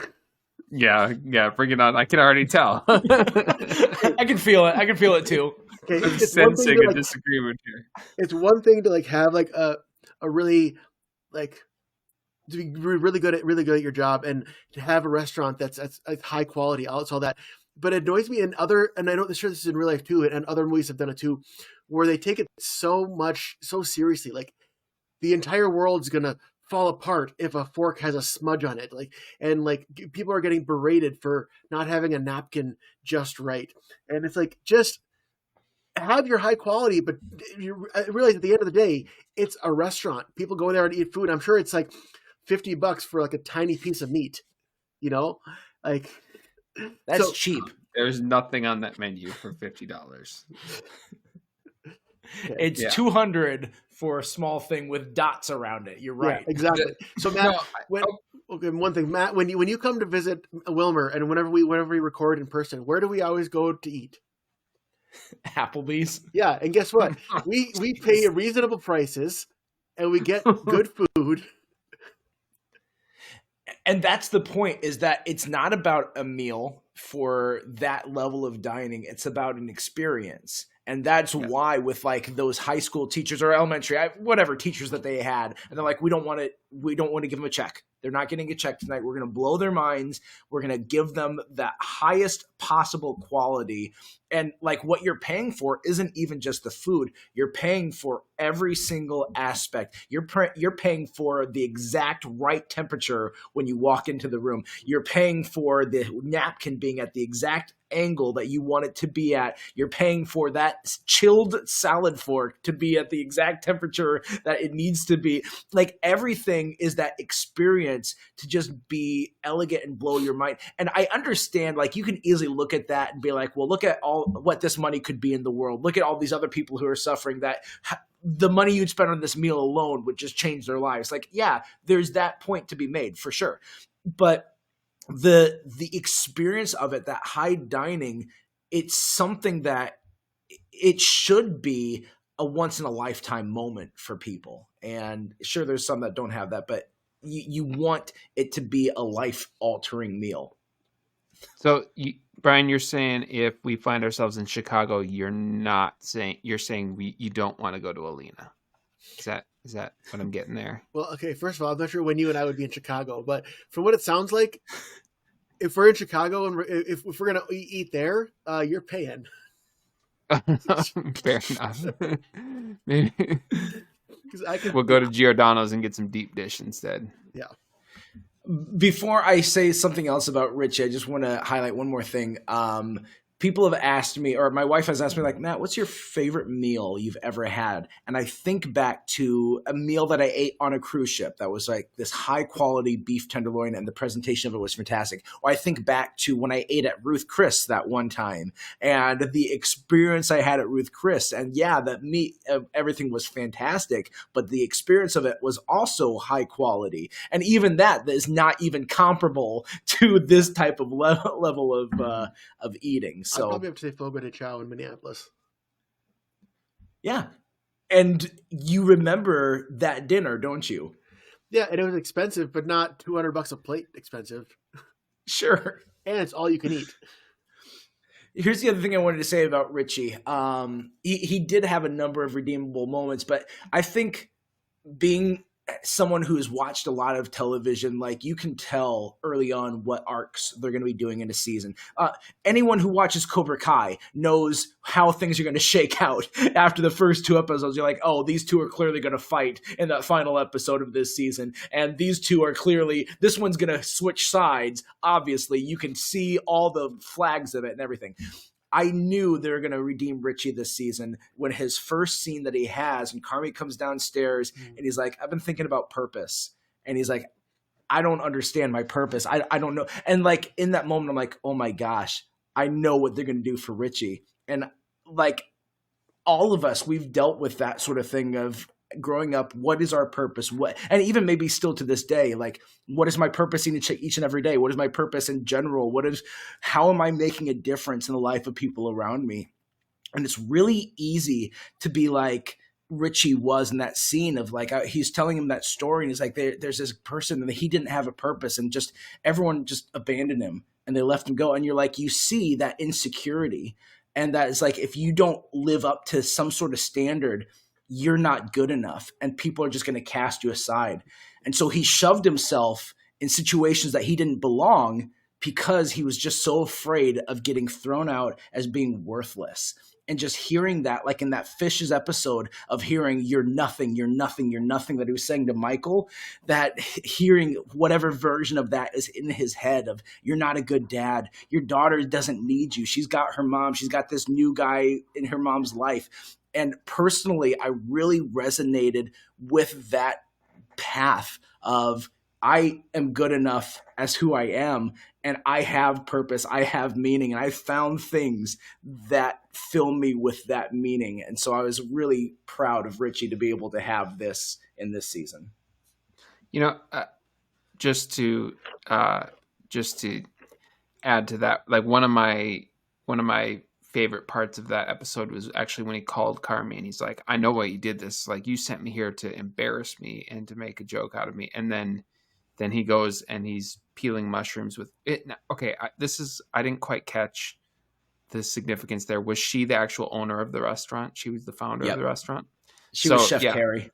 Yeah, bring it on. I can already tell. I can feel it. I can feel it too. Okay, I'm it's one thing sensing to, a like, disagreement here. it's one thing to like have like a really like to be really good at your job and to have a restaurant that's like high quality. It's all that, but it annoys me and I know this is in real life too, and other movies have done it too, where they take it so seriously. Like the entire world's gonna fall apart if a fork has a smudge on it. Like people are getting berated for not having a napkin just right, and it's like just have your high quality, but I realize at the end of the day, it's a restaurant. People go there and eat food. I'm sure it's like $50 for like a tiny piece of meat, like That's cheap. There's nothing on that menu for $50. It's $200 for a small thing with dots around it. You're right. Yeah, exactly. So Matt, one thing, Matt, when you come to visit Wilmer, and whenever we record in person, where do we always go to eat? Applebee's. Yeah, and guess what? we pay reasonable prices, and we get good food. And that's the point, is that it's not about a meal for that level of dining. It's about an experience. And that's why with like those high school teachers or elementary, whatever teachers that they had, and they're like, we don't want to give them a check. They're not getting a check tonight. We're going to blow their minds. We're going to give them the highest possible quality. And like what you're paying for isn't even just the food. You're paying for every single aspect. You're paying for the exact right temperature when you walk into the room. You're paying for the napkin being at the exact angle that you want it to be at. You're paying for that chilled salad fork to be at the exact temperature that it needs to be. Like everything is that experience to just be elegant and blow your mind. And I understand, like, you can easily look at that and be like, well, look at all what this money could be in the world. Look at all these other people who are suffering, that the money you'd spend on this meal alone would just change their lives. Like, yeah, there's that point to be made for sure. But the experience of it, that high dining, it's something that it should be a once in a lifetime moment for people. And sure, there's some that don't have that, but you want it to be a life altering meal. So Brian, you're saying if we find ourselves in Chicago, you're saying you don't want to go to Alina. Is that what I'm getting there? Well, okay, first of all, I'm not sure when you and I would be in Chicago, but from what it sounds like, if we're in Chicago and if we're going to eat there, you're paying. Fair enough. Maybe we'll go to Giordano's and get some deep dish instead. Yeah. Before I say something else about Richie, I just want to highlight one more thing. People have asked me, or my wife has asked me, like, Matt, what's your favorite meal you've ever had? And I think back to a meal that I ate on a cruise ship that was like this high quality beef tenderloin, and the presentation of it was fantastic. Or I think back to when I ate at Ruth Chris that one time, and the experience I had at Ruth Chris. And yeah, the meat, everything was fantastic, but the experience of it was also high quality. And even that is not even comparable to this type of level of eating. So I'd probably have to say Fogo de Chao in Minneapolis. Yeah. And you remember that dinner, don't you? Yeah, and it was expensive, but not $200 a plate expensive. Sure. And it's all you can eat. Here's the other thing I wanted to say about Richie. He did have a number of redeemable moments, but I think being someone who's watched a lot of television, like, you can tell early on what arcs they're going to be doing in a season. Anyone who watches Cobra Kai knows how things are going to shake out after the first two episodes. You're like, oh, these two are clearly going to fight in that final episode of this season. And these two are clearly, this one's going to switch sides. Obviously, you can see all the flags of it and everything. I knew they were going to redeem Richie this season when his first scene that he has, and Carmi comes downstairs and he's like, I've been thinking about purpose. And he's like, I don't understand my purpose. I don't know. And like in that moment, I'm like, oh my gosh, I know what they're going to do for Richie. And like all of us, we've dealt with that sort of thing of growing up. What is our purpose? What, and even maybe still to this day, like, what is my purpose each and every day? What is my purpose in general? How am I making a difference in the life of people around me? And it's really easy to be like Richie was in that scene of like, he's telling him that story. And he's like, there's this person and he didn't have a purpose and just everyone just abandoned him and they left him go. And you're like, you see that insecurity. And that is like, if you don't live up to some sort of standard, you're not good enough and people are just going to cast you aside. And so he shoved himself in situations that he didn't belong because he was just so afraid of getting thrown out as being worthless. And just hearing that, like in that Fishes episode of hearing you're nothing, you're nothing, you're nothing, that he was saying to Michael, that hearing whatever version of that is in his head of you're not a good dad. Your daughter doesn't need you. She's got her mom. She's got this new guy in her mom's life. And personally, I really resonated with that path of I am good enough as who I am, and I have purpose, I have meaning, and I found things that fill me with that meaning. And so I was really proud of Richie to be able to have this in this season. You know, just to add to that, like one of my favorite parts of that episode was actually when he called Carmi and he's like, I know why you did this. Like, you sent me here to embarrass me and to make a joke out of me. And then he goes and he's peeling mushrooms with it. Okay, I didn't quite catch the significance there. Was she the actual owner of the restaurant? She was the founder of the restaurant? She was Chef Carrie.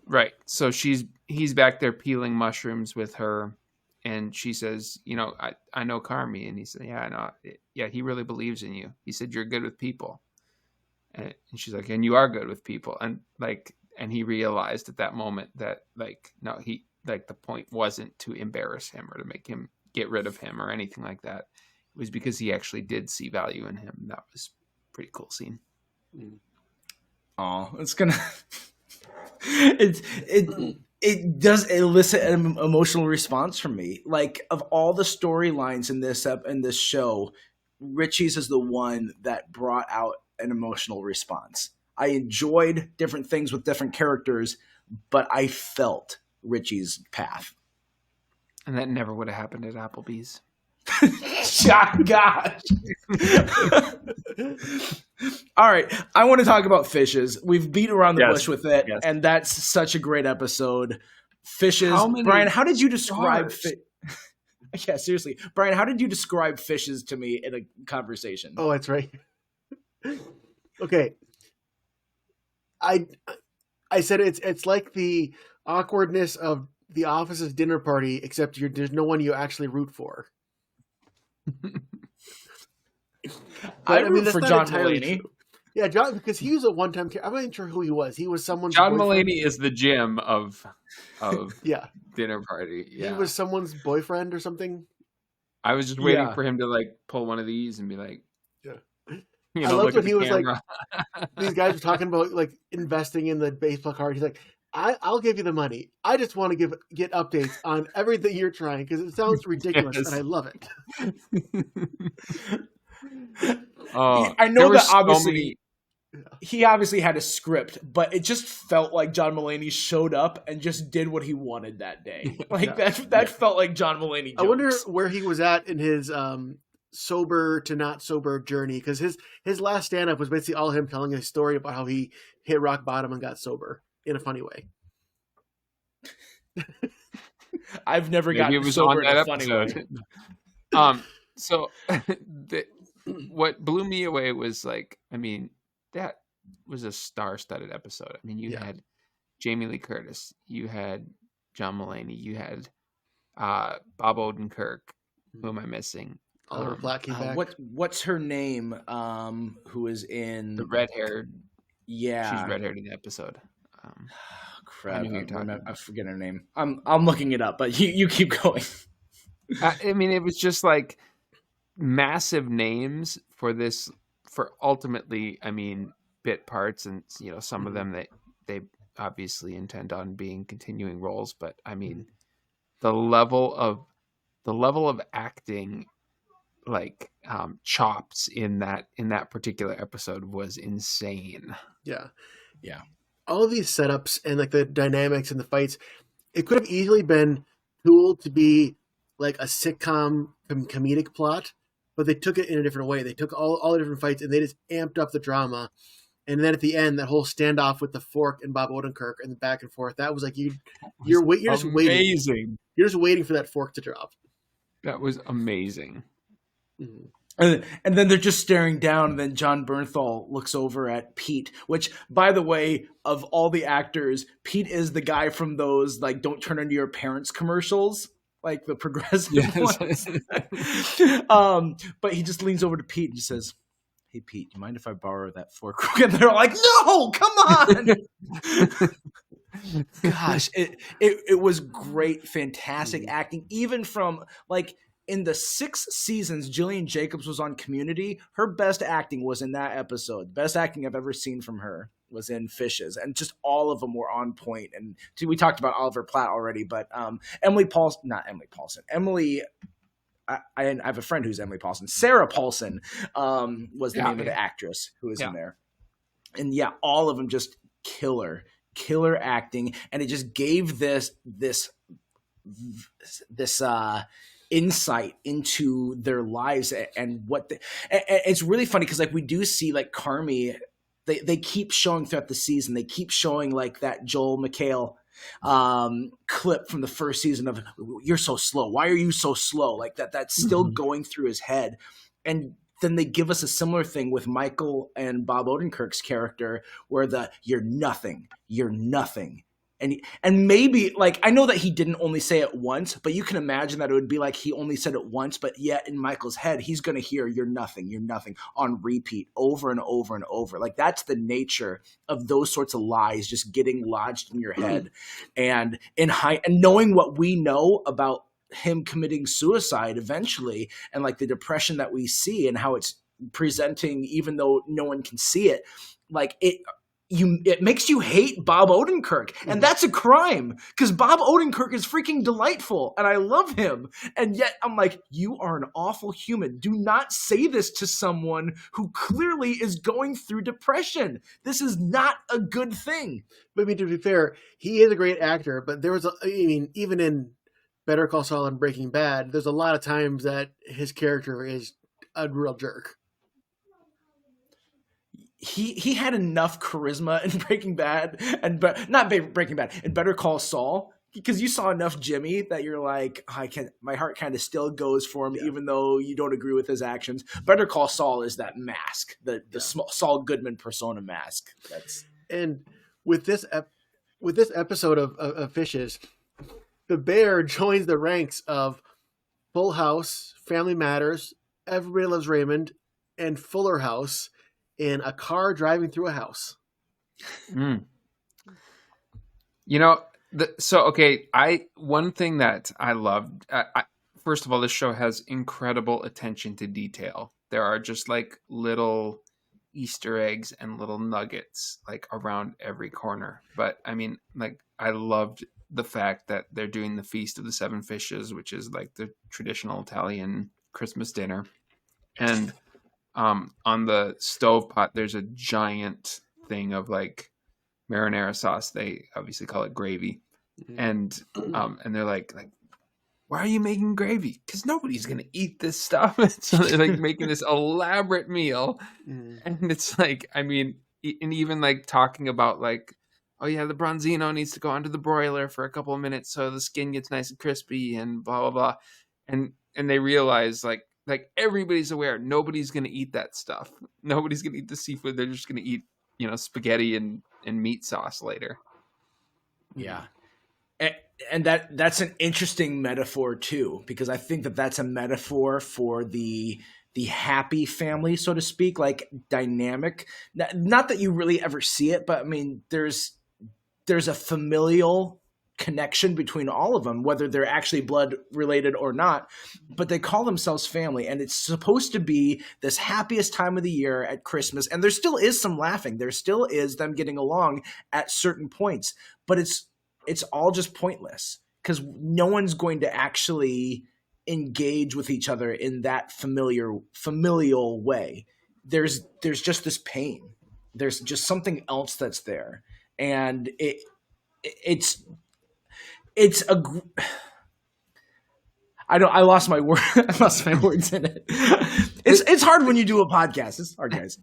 Right. So he's back there peeling mushrooms with her. And she says, you know, I know Carmi. And he said, yeah, I know. Yeah, he really believes in you. He said, you're good with people. And she's like, and you are good with people. And he realized at that moment that no, the point wasn't to embarrass him or to make him get rid of him or anything like that. It was because he actually did see value in him. That was a pretty cool scene. Oh, it's gonna, it does elicit an emotional response from me. Like, of all the storylines in this show, Richie's is the one that brought out an emotional response. I enjoyed different things with different characters, but I felt Richie's path. And that never would have happened at Applebee's. Gosh. All right. I want to talk about Fishes. We've beat around the bush with it, and that's such a great episode. Fishes. Brian, how did you describe Yeah, seriously. Brian, how did you describe Fishes to me in a conversation? Oh, that's right. Okay. I said it's like the awkwardness of The Office's dinner party, except there's no one you actually root for. I root for John Mulaney. True. Yeah, John, because he was a one-time character. I'm not even sure who he was. He was someone's John boyfriend. Mulaney is the Jim of yeah, dinner party. Yeah. He was someone's boyfriend or something. I was just waiting for him to pull one of these and be like, I loved when he was camera. These guys were talking about investing in the baseball card. He's like, I'll give you the money. I just want to get updates on everything you're trying because it sounds ridiculous and I love it. I know that obviously he obviously had a script, but it just felt like John Mulaney showed up and just did what he wanted that day. That felt like John Mulaney jokes. I wonder where he was at in his sober to not sober journey, because his last stand-up was basically all him telling a story about how he hit rock bottom and got sober in a funny way. I've never gotten sober in a funny way. So what blew me away was that was a star-studded episode. I mean, you had Jamie Lee Curtis, you had John Mulaney, you had Bob Odenkirk. Who am I missing? Oliver Platt came back. What's her name? Who is in the red-haired? Yeah, she's red-haired in the episode. Crap! I forget her name. I'm looking it up, but you keep going. I mean, it was just massive names for ultimately, bit parts, and some of them that they obviously intend on being continuing roles. But the level of acting, like chops in that particular episode was insane. Yeah. Yeah. All of these setups and like the dynamics and the fights, it could have easily been tooled to be like a sitcom comedic plot, but they took it in a different way. They took all the different fights and they just amped up the drama. And then at the end, that whole standoff with the fork and Bob Odenkirk and the back and forth, that was like you're just waiting. Amazing. You're just waiting for that fork to drop. That was amazing. Mm-hmm. And then they're just staring down, and then John Bernthal looks over at Pete, which, by the way, of all the actors, Pete is the guy from those, like, Don't Turn Into Your Parents commercials, like the progressive ones. But he just leans over to Pete and says, "Hey, Pete, you mind if I borrow that fork?" And they're like, "No, come on!" Gosh, it was great, fantastic acting, even from, like, in the 6 seasons Jillian Jacobs was on Community, her best acting was in that episode. Best acting I've ever seen from her was in Fishes, and just all of them were on point. And we talked about Oliver Platt already, but Emily Paulson, I have a friend who's Emily Paulson. Sarah Paulson was the name of the actress who was in there. And yeah, all of them just killer acting, and it just gave this insight into their lives and what it's really funny because, like, we do see, like, Carmy, they keep showing throughout the season, they keep showing, like, that Joel McHale clip from the first season of "You're so slow, why are you so slow?" Like that's still going through his head. And then they give us a similar thing with Michael and Bob Odenkirk's character, where "You're nothing. And maybe, like, I know that he didn't only say it once, but you can imagine that it would be like he only said it once, but yet in Michael's head, he's going to hear you're nothing," on repeat over and over and over. Like, that's the nature of those sorts of lies just getting lodged in your head. And and knowing what we know about him committing suicide eventually, and like the depression that we see and how it's presenting, even though no one can see it, like it makes you hate Bob Odenkirk. And that's a crime, because Bob Odenkirk is freaking delightful and I love him. And yet I'm like, you are an awful human. Do not say this to someone who clearly is going through depression. This is not a good thing. But I mean, to be fair, he is a great actor, but there was even in Better Call Saul and Breaking Bad, there's a lot of times that his character is a real jerk. He had enough charisma in Breaking Bad, not Breaking Bad, in Better Call Saul, because you saw enough Jimmy that you're like, my heart kind of still goes for him, even though you don't agree with his actions. Better Call Saul is that mask, the Saul Goodman persona mask. And with this episode of Fishes, the bear joins the ranks of Full House, Family Matters, Everybody Loves Raymond, and Fuller House in a car driving through a house. You know, one thing that I loved, first of all, this show has incredible attention to detail. There are just like little Easter eggs and little nuggets like around every corner. But I mean, like, I loved the fact that they're doing the Feast of the Seven Fishes, which is like the traditional Italian Christmas dinner. And on the stovetop, there's a giant thing of like marinara sauce. They obviously call it gravy. And they're like, why are you making gravy? Because nobody's going to eat this stuff. So they're like making this elaborate meal. And it's like, I mean, and even like talking about like, oh yeah, the Bronzino needs to go onto the broiler for a couple of minutes so the skin gets nice and crispy and blah, blah, blah. And they realize like everybody's aware nobody's going to eat that stuff. Nobody's going to eat the seafood. They're just going to eat, spaghetti and meat sauce later. Yeah. And that's an interesting metaphor too, because I think that's a metaphor for the happy family, so to speak, like dynamic. Not that you really ever see it, but I mean, there's a familial connection between all of them, whether they're actually blood related or not, but they call themselves family. And it's supposed to be this happiest time of the year at Christmas. And there still is some laughing. There still is them getting along at certain points, but it's all just pointless, because no one's going to actually engage with each other in that familial way. There's just this pain. There's just something else that's there, and it's a. I lost my word. I lost my words in it. It's hard when you do a podcast. It's hard, guys.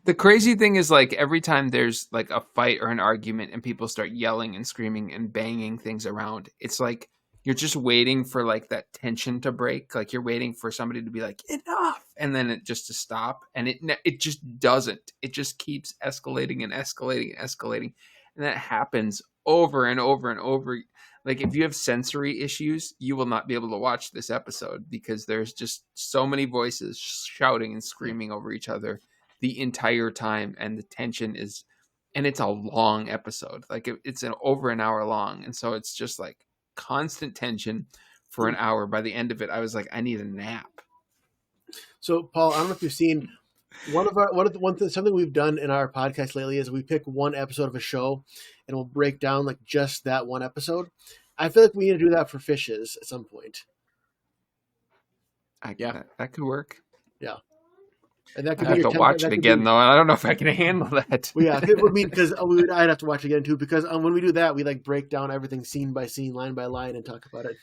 The crazy thing is, like, every time there's like a fight or an argument and people start yelling and screaming and banging things around, it's like you're just waiting for like that tension to break. Like you're waiting for somebody to be like, enough, and then it just to stop, and it just doesn't. It just keeps escalating and escalating and escalating, and that happens over and over and over. Like if you have sensory issues, you will not be able to watch this episode because there's just so many voices shouting and screaming over each other the entire time. And the tension is, and it's a long episode. Like it's over an hour long. And so it's just like constant tension for an hour. By the end of it, I was like, I need a nap. So Paul, I don't know if you've seen something we've done in our podcast lately is we pick one episode of a show and we'll break down like just that one episode. I feel like we need to do that for Fishes at some point. That could work. Yeah. And that I have to watch it again, though. I don't know if I can handle that. Well, yeah, I mean, because I'd have to watch it again too. Because when we do that, we like break down everything scene by scene, line by line, and talk about it.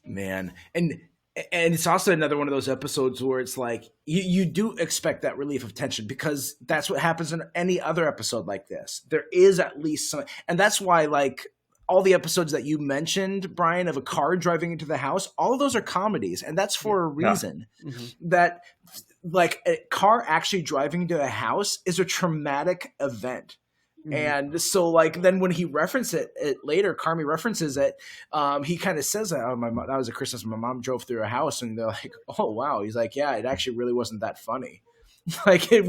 Man, and it's also another one of those episodes where it's like you do expect that relief of tension because that's what happens in any other episode like this. There is at least some, and that's why like all the episodes that you mentioned, Brian, of a car driving into the house, all of those are comedies, and that's for a reason. Yeah. Mm-hmm. That like a car actually driving into a house is a traumatic event. Mm-hmm. And so like then when he references it later, Carmy references it, he kind of says that, that was a Christmas my mom drove through a house, and they're like, oh wow. He's like, yeah, it actually really wasn't that funny. Like it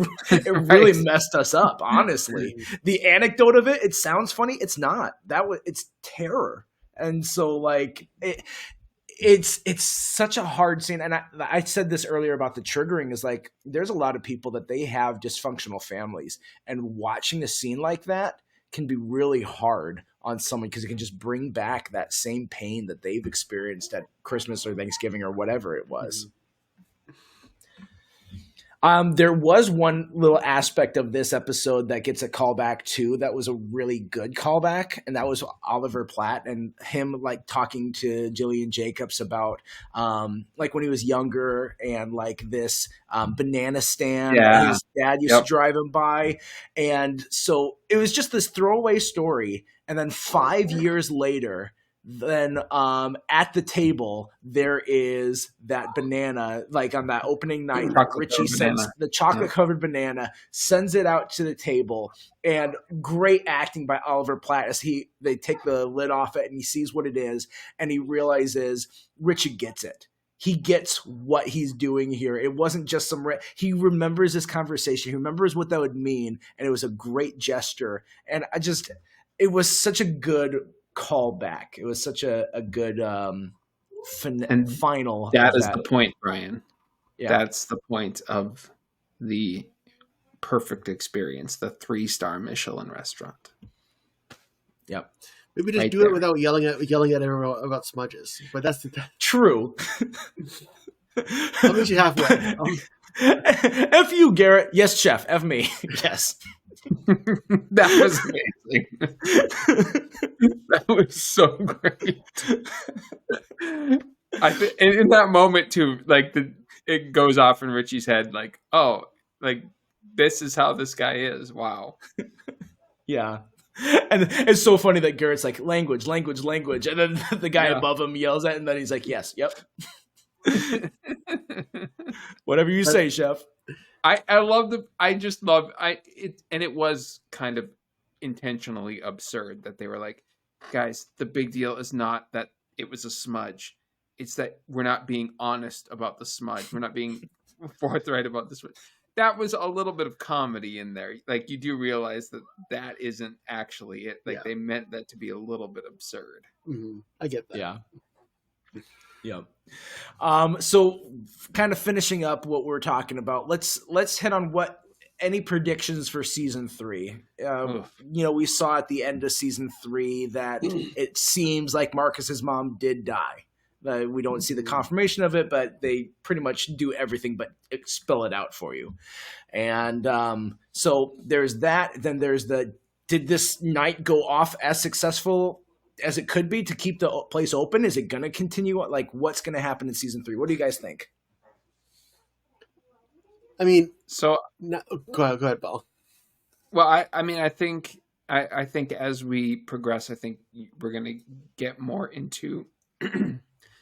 really messed us up, honestly. The anecdote of it sounds funny. It's not. It's terror. And so like it's such a hard scene. And I said this earlier about the triggering is like, there's a lot of people that they have dysfunctional families, and watching a scene like that can be really hard on someone because it can just bring back that same pain that they've experienced at Christmas or Thanksgiving or whatever it was. Mm-hmm. There was one little aspect of this episode that gets a callback too. That was a really good callback, and that was Oliver Platt and him like talking to Jillian Jacobs about like when he was younger and like this banana stand his dad used to drive him by, and so it was just this throwaway story. And then 5 years later, then at the table there is that banana, like on that opening night, Richie sends the chocolate covered banana, sends it out to the table, and great acting by Oliver Platt as they take the lid off it and he sees what it is and he realizes Richie gets it. He gets what he's doing here. It wasn't just he remembers this conversation. He remembers what that would mean. And it was a great gesture. And it was such a good callback. It was such a good final. That is the point, Brian. Yeah. That's the point of the perfect experience, the 3-star Michelin restaurant. Yep. Maybe just do it without yelling at everyone about smudges. But that's true. I'll meet you halfway. F you, Garrett. Yes, chef. F me. Yes. That was amazing. That was so great. I think in that moment too, like it goes off in Richie's head, like, oh, like this is how this guy is. Wow. Yeah. And it's so funny that Garrett's like language, and then the guy above him yells at it, and then he's like, yes, yep. Whatever you say, chef. It was kind of intentionally absurd that they were like, guys, the big deal is not that it was a smudge. It's that we're not being honest about the smudge. We're not being forthright about this. That was a little bit of comedy in there. Like you do realize that isn't actually it. Like they meant that to be a little bit absurd. Mm-hmm. I get that. Yeah. Yeah. So kind of finishing up what we're talking about, let's hit on what any predictions for season 3? Oof. We saw at the end of season 3 that it seems like Marcus's mom did die. We don't see the confirmation of it, but they pretty much do everything but spell it out for you. And so there's that. Then there's did this night go off as successful as it could be to keep the place open? Is it going to continue? Like, what's going to happen in season 3? What do you guys think? I mean, So, go ahead, Paul. well, I think as we progress, I think we're going to get more into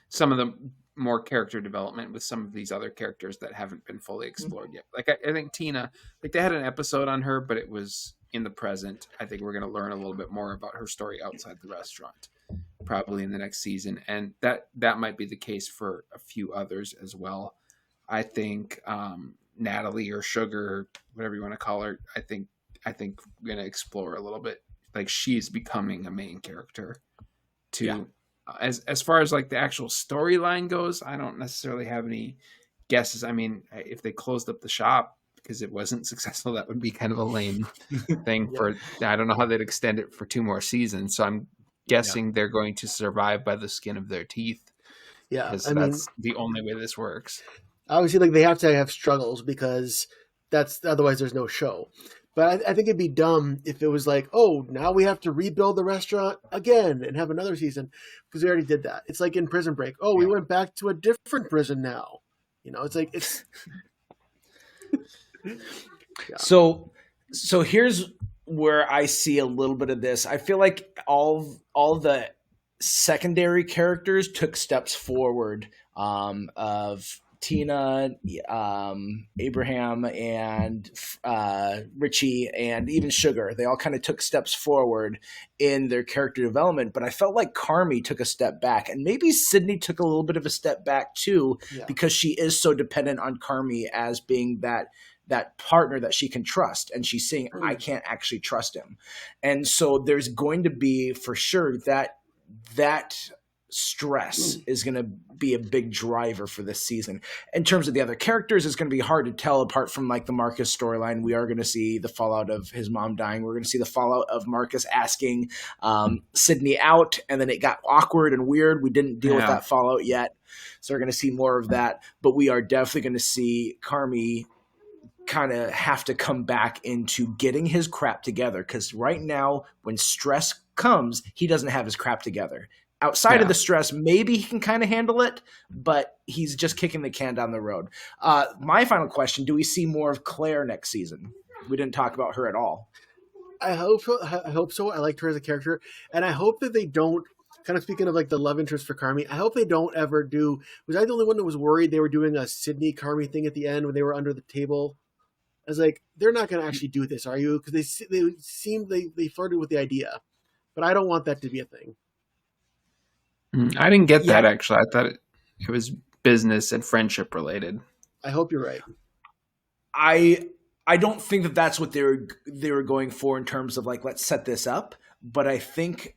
some of the more character development with some of these other characters that haven't been fully explored yet. Like I think Tina, like they had an episode on her, but it was in the present. I think we're going to learn a little bit more about her story outside the restaurant, probably in the next season, and that might be the case for a few others as well. I think Natalie or Sugar, whatever you want to call her, I think we're going to explore a little bit. Like she's becoming a main character too. Yeah. As far as like the actual storyline goes, I don't necessarily have any guesses. I mean, if they closed up the shop because it wasn't successful, that would be kind of a lame thing for, I don't know how they'd extend it for 2 more seasons. So I'm guessing they're going to survive by the skin of their teeth. Yeah. Because I mean, that's the only way this works. obviously, like they have to have struggles because otherwise there's no show. But I think it'd be dumb if it was like, oh, now we have to rebuild the restaurant again and have another season because we already did that. It's like in Prison Break. Oh, we went back to a different prison now. It's like it's. So here's where I see a little bit of this. I feel like all the secondary characters took steps forward of Tina, Abraham, and Richie, and even Sugar. They all kind of took steps forward in their character development, but I felt like Carmi took a step back, and maybe Sydney took a little bit of a step back too, because she is so dependent on Carmi as being that partner that she can trust, and she's saying, I can't actually trust him. And so there's going to be, for sure, that stress is going to be a big driver for this season. In terms of the other characters, it's going to be hard to tell apart from like the Marcus storyline. We are going to see the fallout of his mom dying. We're going to see the fallout of Marcus asking Sydney out, and then it got awkward and weird. We didn't deal with that fallout yet. So we're going to see more of that, but we are definitely going to see Carmi kind of have to come back into getting his crap together, because right now when stress comes, he doesn't have his crap together. Outside of the stress, maybe he can kind of handle it, but he's just kicking the can down the road. My final question, do we see more of Claire next season? We didn't talk about her at all. I hope so. I liked her as a character, and I hope that they don't, kind of speaking of like the love interest for Carmi, I hope they don't ever do, was I the only one that was worried they were doing a Sydney Carmi thing at the end when they were under the table? I was like, they're not going to actually do this, are you? Because they flirted with the idea, but I don't want that to be a thing. I didn't get that, actually. I thought it was business and friendship related. I hope you're right. I don't think that that's what they were going for in terms of like, let's set this up. But I think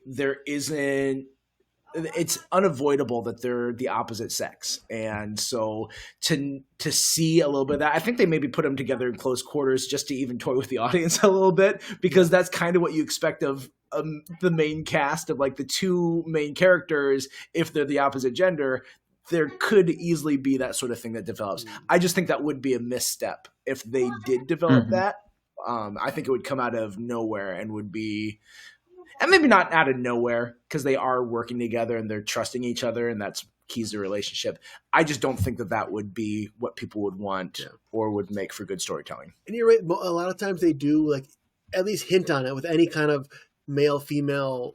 it's unavoidable that they're the opposite sex. And so to see a little bit of that, I think they maybe put them together in close quarters just to even toy with the audience a little bit, because that's kind of what you expect of the main cast, of like the 2 main characters. If they're the opposite gender, there could easily be that sort of thing that develops. I just think that would be a misstep if they did develop that. I think it would come out of nowhere and would be, and maybe not out of nowhere, because they are working together and they're trusting each other, and that's keys to relationship. I just don't think that would be what people would want or would make for good storytelling. And you're right. A lot of times they do like at least hint on it with any kind of male-female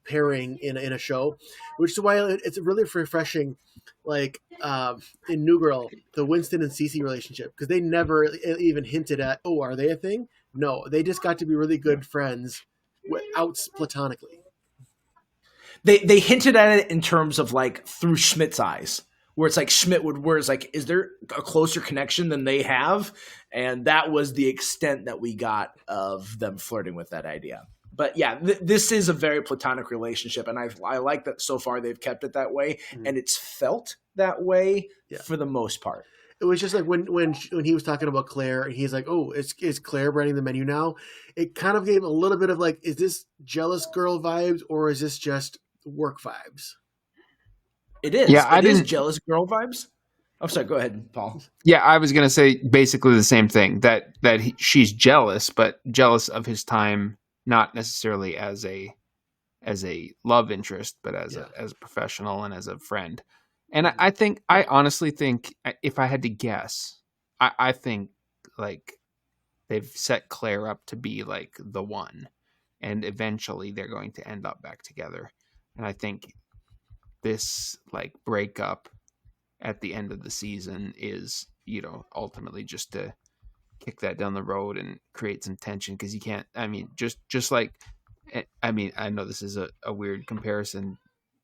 pairing in a show, which is why it's really refreshing. Like in New Girl, the Winston and Cece relationship, because they never even hinted at, oh, are they a thing? No, they just got to be really good friends out platonically. They hinted at it in terms of like through Schmidt's eyes, where it's like where it's like, is there a closer connection than they have? And that was the extent that we got of them flirting with that idea. But yeah, this is a very platonic relationship, and I like that so far they've kept it that way, and it's felt that way for the most part. It was just like when he was talking about Claire, and he's like, "Oh, is Claire writing the menu now?" It kind of gave a little bit of like, is this jealous girl vibes or is this just work vibes? It is. Yeah, I It is didn't. jealous girl vibes. I'm sorry. Go ahead, Paul. Yeah, I was gonna say basically the same thing. She's jealous, but jealous of his time, not necessarily as a love interest, but Yeah. as a professional and as a friend. And I honestly think if I had to guess, I think like they've set Claire up to be like the one, and eventually they're going to end up back together. And I think this like breakup at the end of the season is, ultimately just to kick that down the road and create some tension, because you can't, I mean, just like, I mean, I know this is a weird comparison,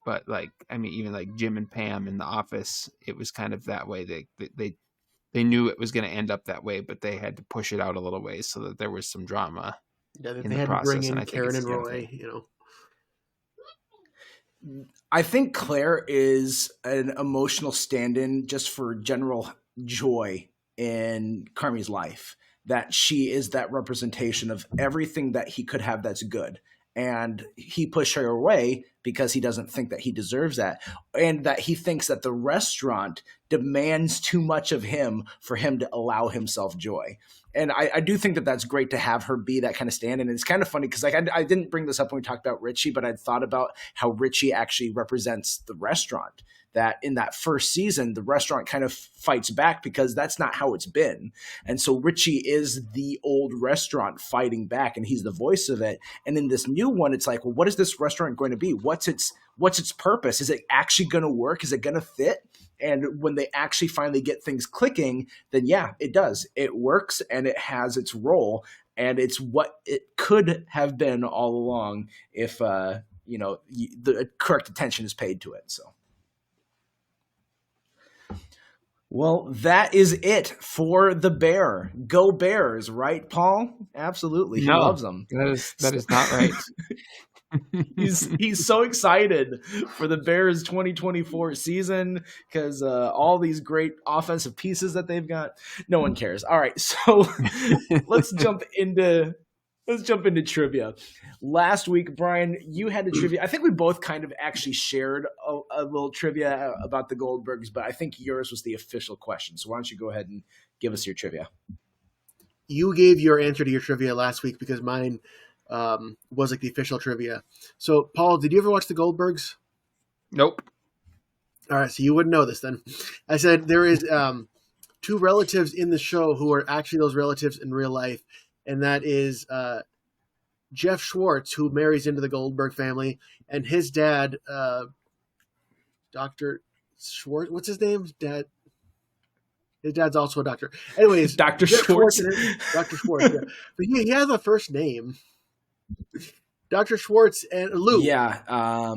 but like, I mean, even like Jim and Pam in The Office, it was kind of that way. They knew it was going to end up that way, but they had to push it out a little ways so that there was some drama Yeah, in they the had to bring process. And in I think Karen it's and the kind of Roy. thing. I think Claire is an emotional stand-in just for general joy in Carmi's life. That she is that representation of everything that he could have that's good. And he pushed her away because he doesn't think that he deserves that. And that he thinks that the restaurant demands too much of him for him to allow himself joy. And I do think that that's great to have her be that kind of stand. And it's kind of funny because like I didn't bring this up when we talked about Richie, but I'd thought about how Richie actually represents the restaurant. That in that first season, the restaurant kind of fights back because that's not how it's been. And so Richie is the old restaurant fighting back, and he's the voice of it. And in this new one, it's like, well, what is this restaurant going to be? What's its purpose? Is it actually going to work? Is it going to fit? And when they actually finally get things clicking, then yeah, it does. It works and it has its role, and it's what it could have been all along if the correct attention is paid to it. So. Well, that is it for the Bear. Go Bears, right, Paul? Absolutely. He No, loves them. that is not right. He's so excited for the Bears 2024 season because all these great offensive pieces that they've got. No one cares. All right, so let's jump into trivia. Last week, Brian, you had the trivia. I think we both kind of actually shared a little trivia about the Goldbergs, but I think yours was the official question. So why don't you go ahead and give us your trivia? You gave your answer to your trivia last week because mine was like the official trivia. So, Paul, did you ever watch the Goldbergs? Nope. All right, so you wouldn't know this then. I said there is two relatives in the show who are actually those relatives in real life, and that is Jeff Schwartz, who marries into the Goldberg family, and his dad, Dr. Schwartz. What's his name? His dad's also a doctor. Anyways, Dr. Schwartz. Dr. Schwartz, yeah. But he has a first name. Dr. Schwartz and Lou. Yeah.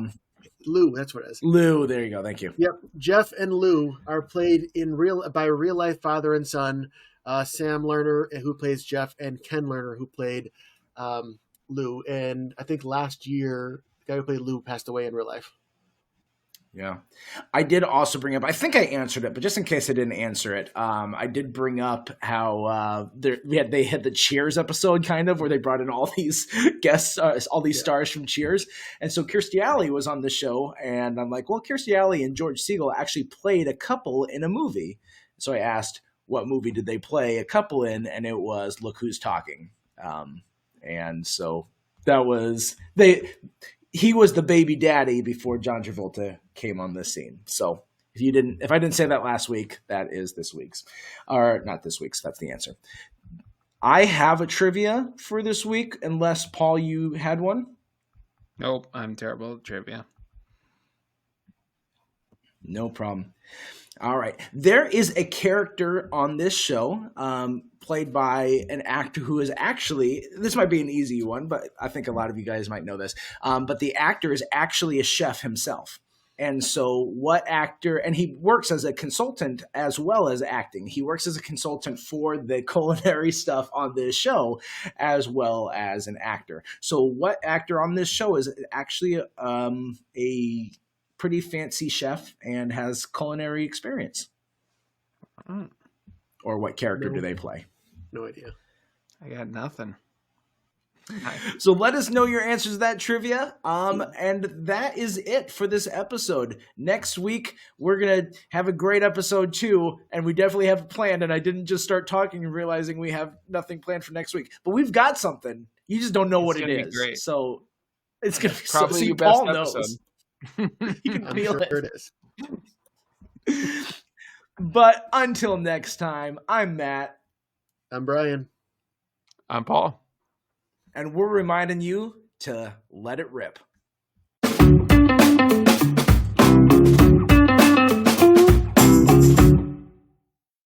Lou, that's what it is. Lou, there you go. Thank you. Yep. Jeff and Lou are played by real life father and son, Sam Lerner, who plays Jeff, and Ken Lerner, who played Lou. And I think last year, the guy who played Lou passed away in real life. Yeah. I did also bring up, I think I answered it, but just in case I didn't answer it, I did bring up how they had the Cheers episode kind of where they brought in all these guests, all these stars from Cheers. And so Kirstie Alley was on the show, and I'm like, well, Kirstie Alley and George Segal actually played a couple in a movie. So I asked, what movie did they play a couple in? And it was Look Who's Talking. And so that was he was the baby daddy before John Travolta came on this scene. So if I didn't say that last week, that is this week's, or not this week's. That's the answer. I have a trivia for this week, unless Paul, you had one. Nope, I'm terrible at trivia. No problem. All right. There is a character on this show played by an actor who is actually, this might be an easy one, but I think a lot of you guys might know this. But the actor is actually a chef himself. And so and he works as a consultant as well as acting. He works as a consultant for the culinary stuff on this show as well as an actor. So what actor on this show is actually a pretty fancy chef and has culinary experience? or what character No. do they play? No idea. I got nothing. So let us know your answers to that trivia. And that is it for this episode. Next week, we're going to have a great episode too. And we definitely have it planned. And I didn't just start talking and realizing we have nothing planned for next week. But we've got something. You just don't know what it is. Great. So it's going to be Probably so your Paul best knows. episode. You can I'm feel sure it. it is. But until next time, I'm Matt. I'm Brian. I'm Paul. And we're reminding you to let it rip.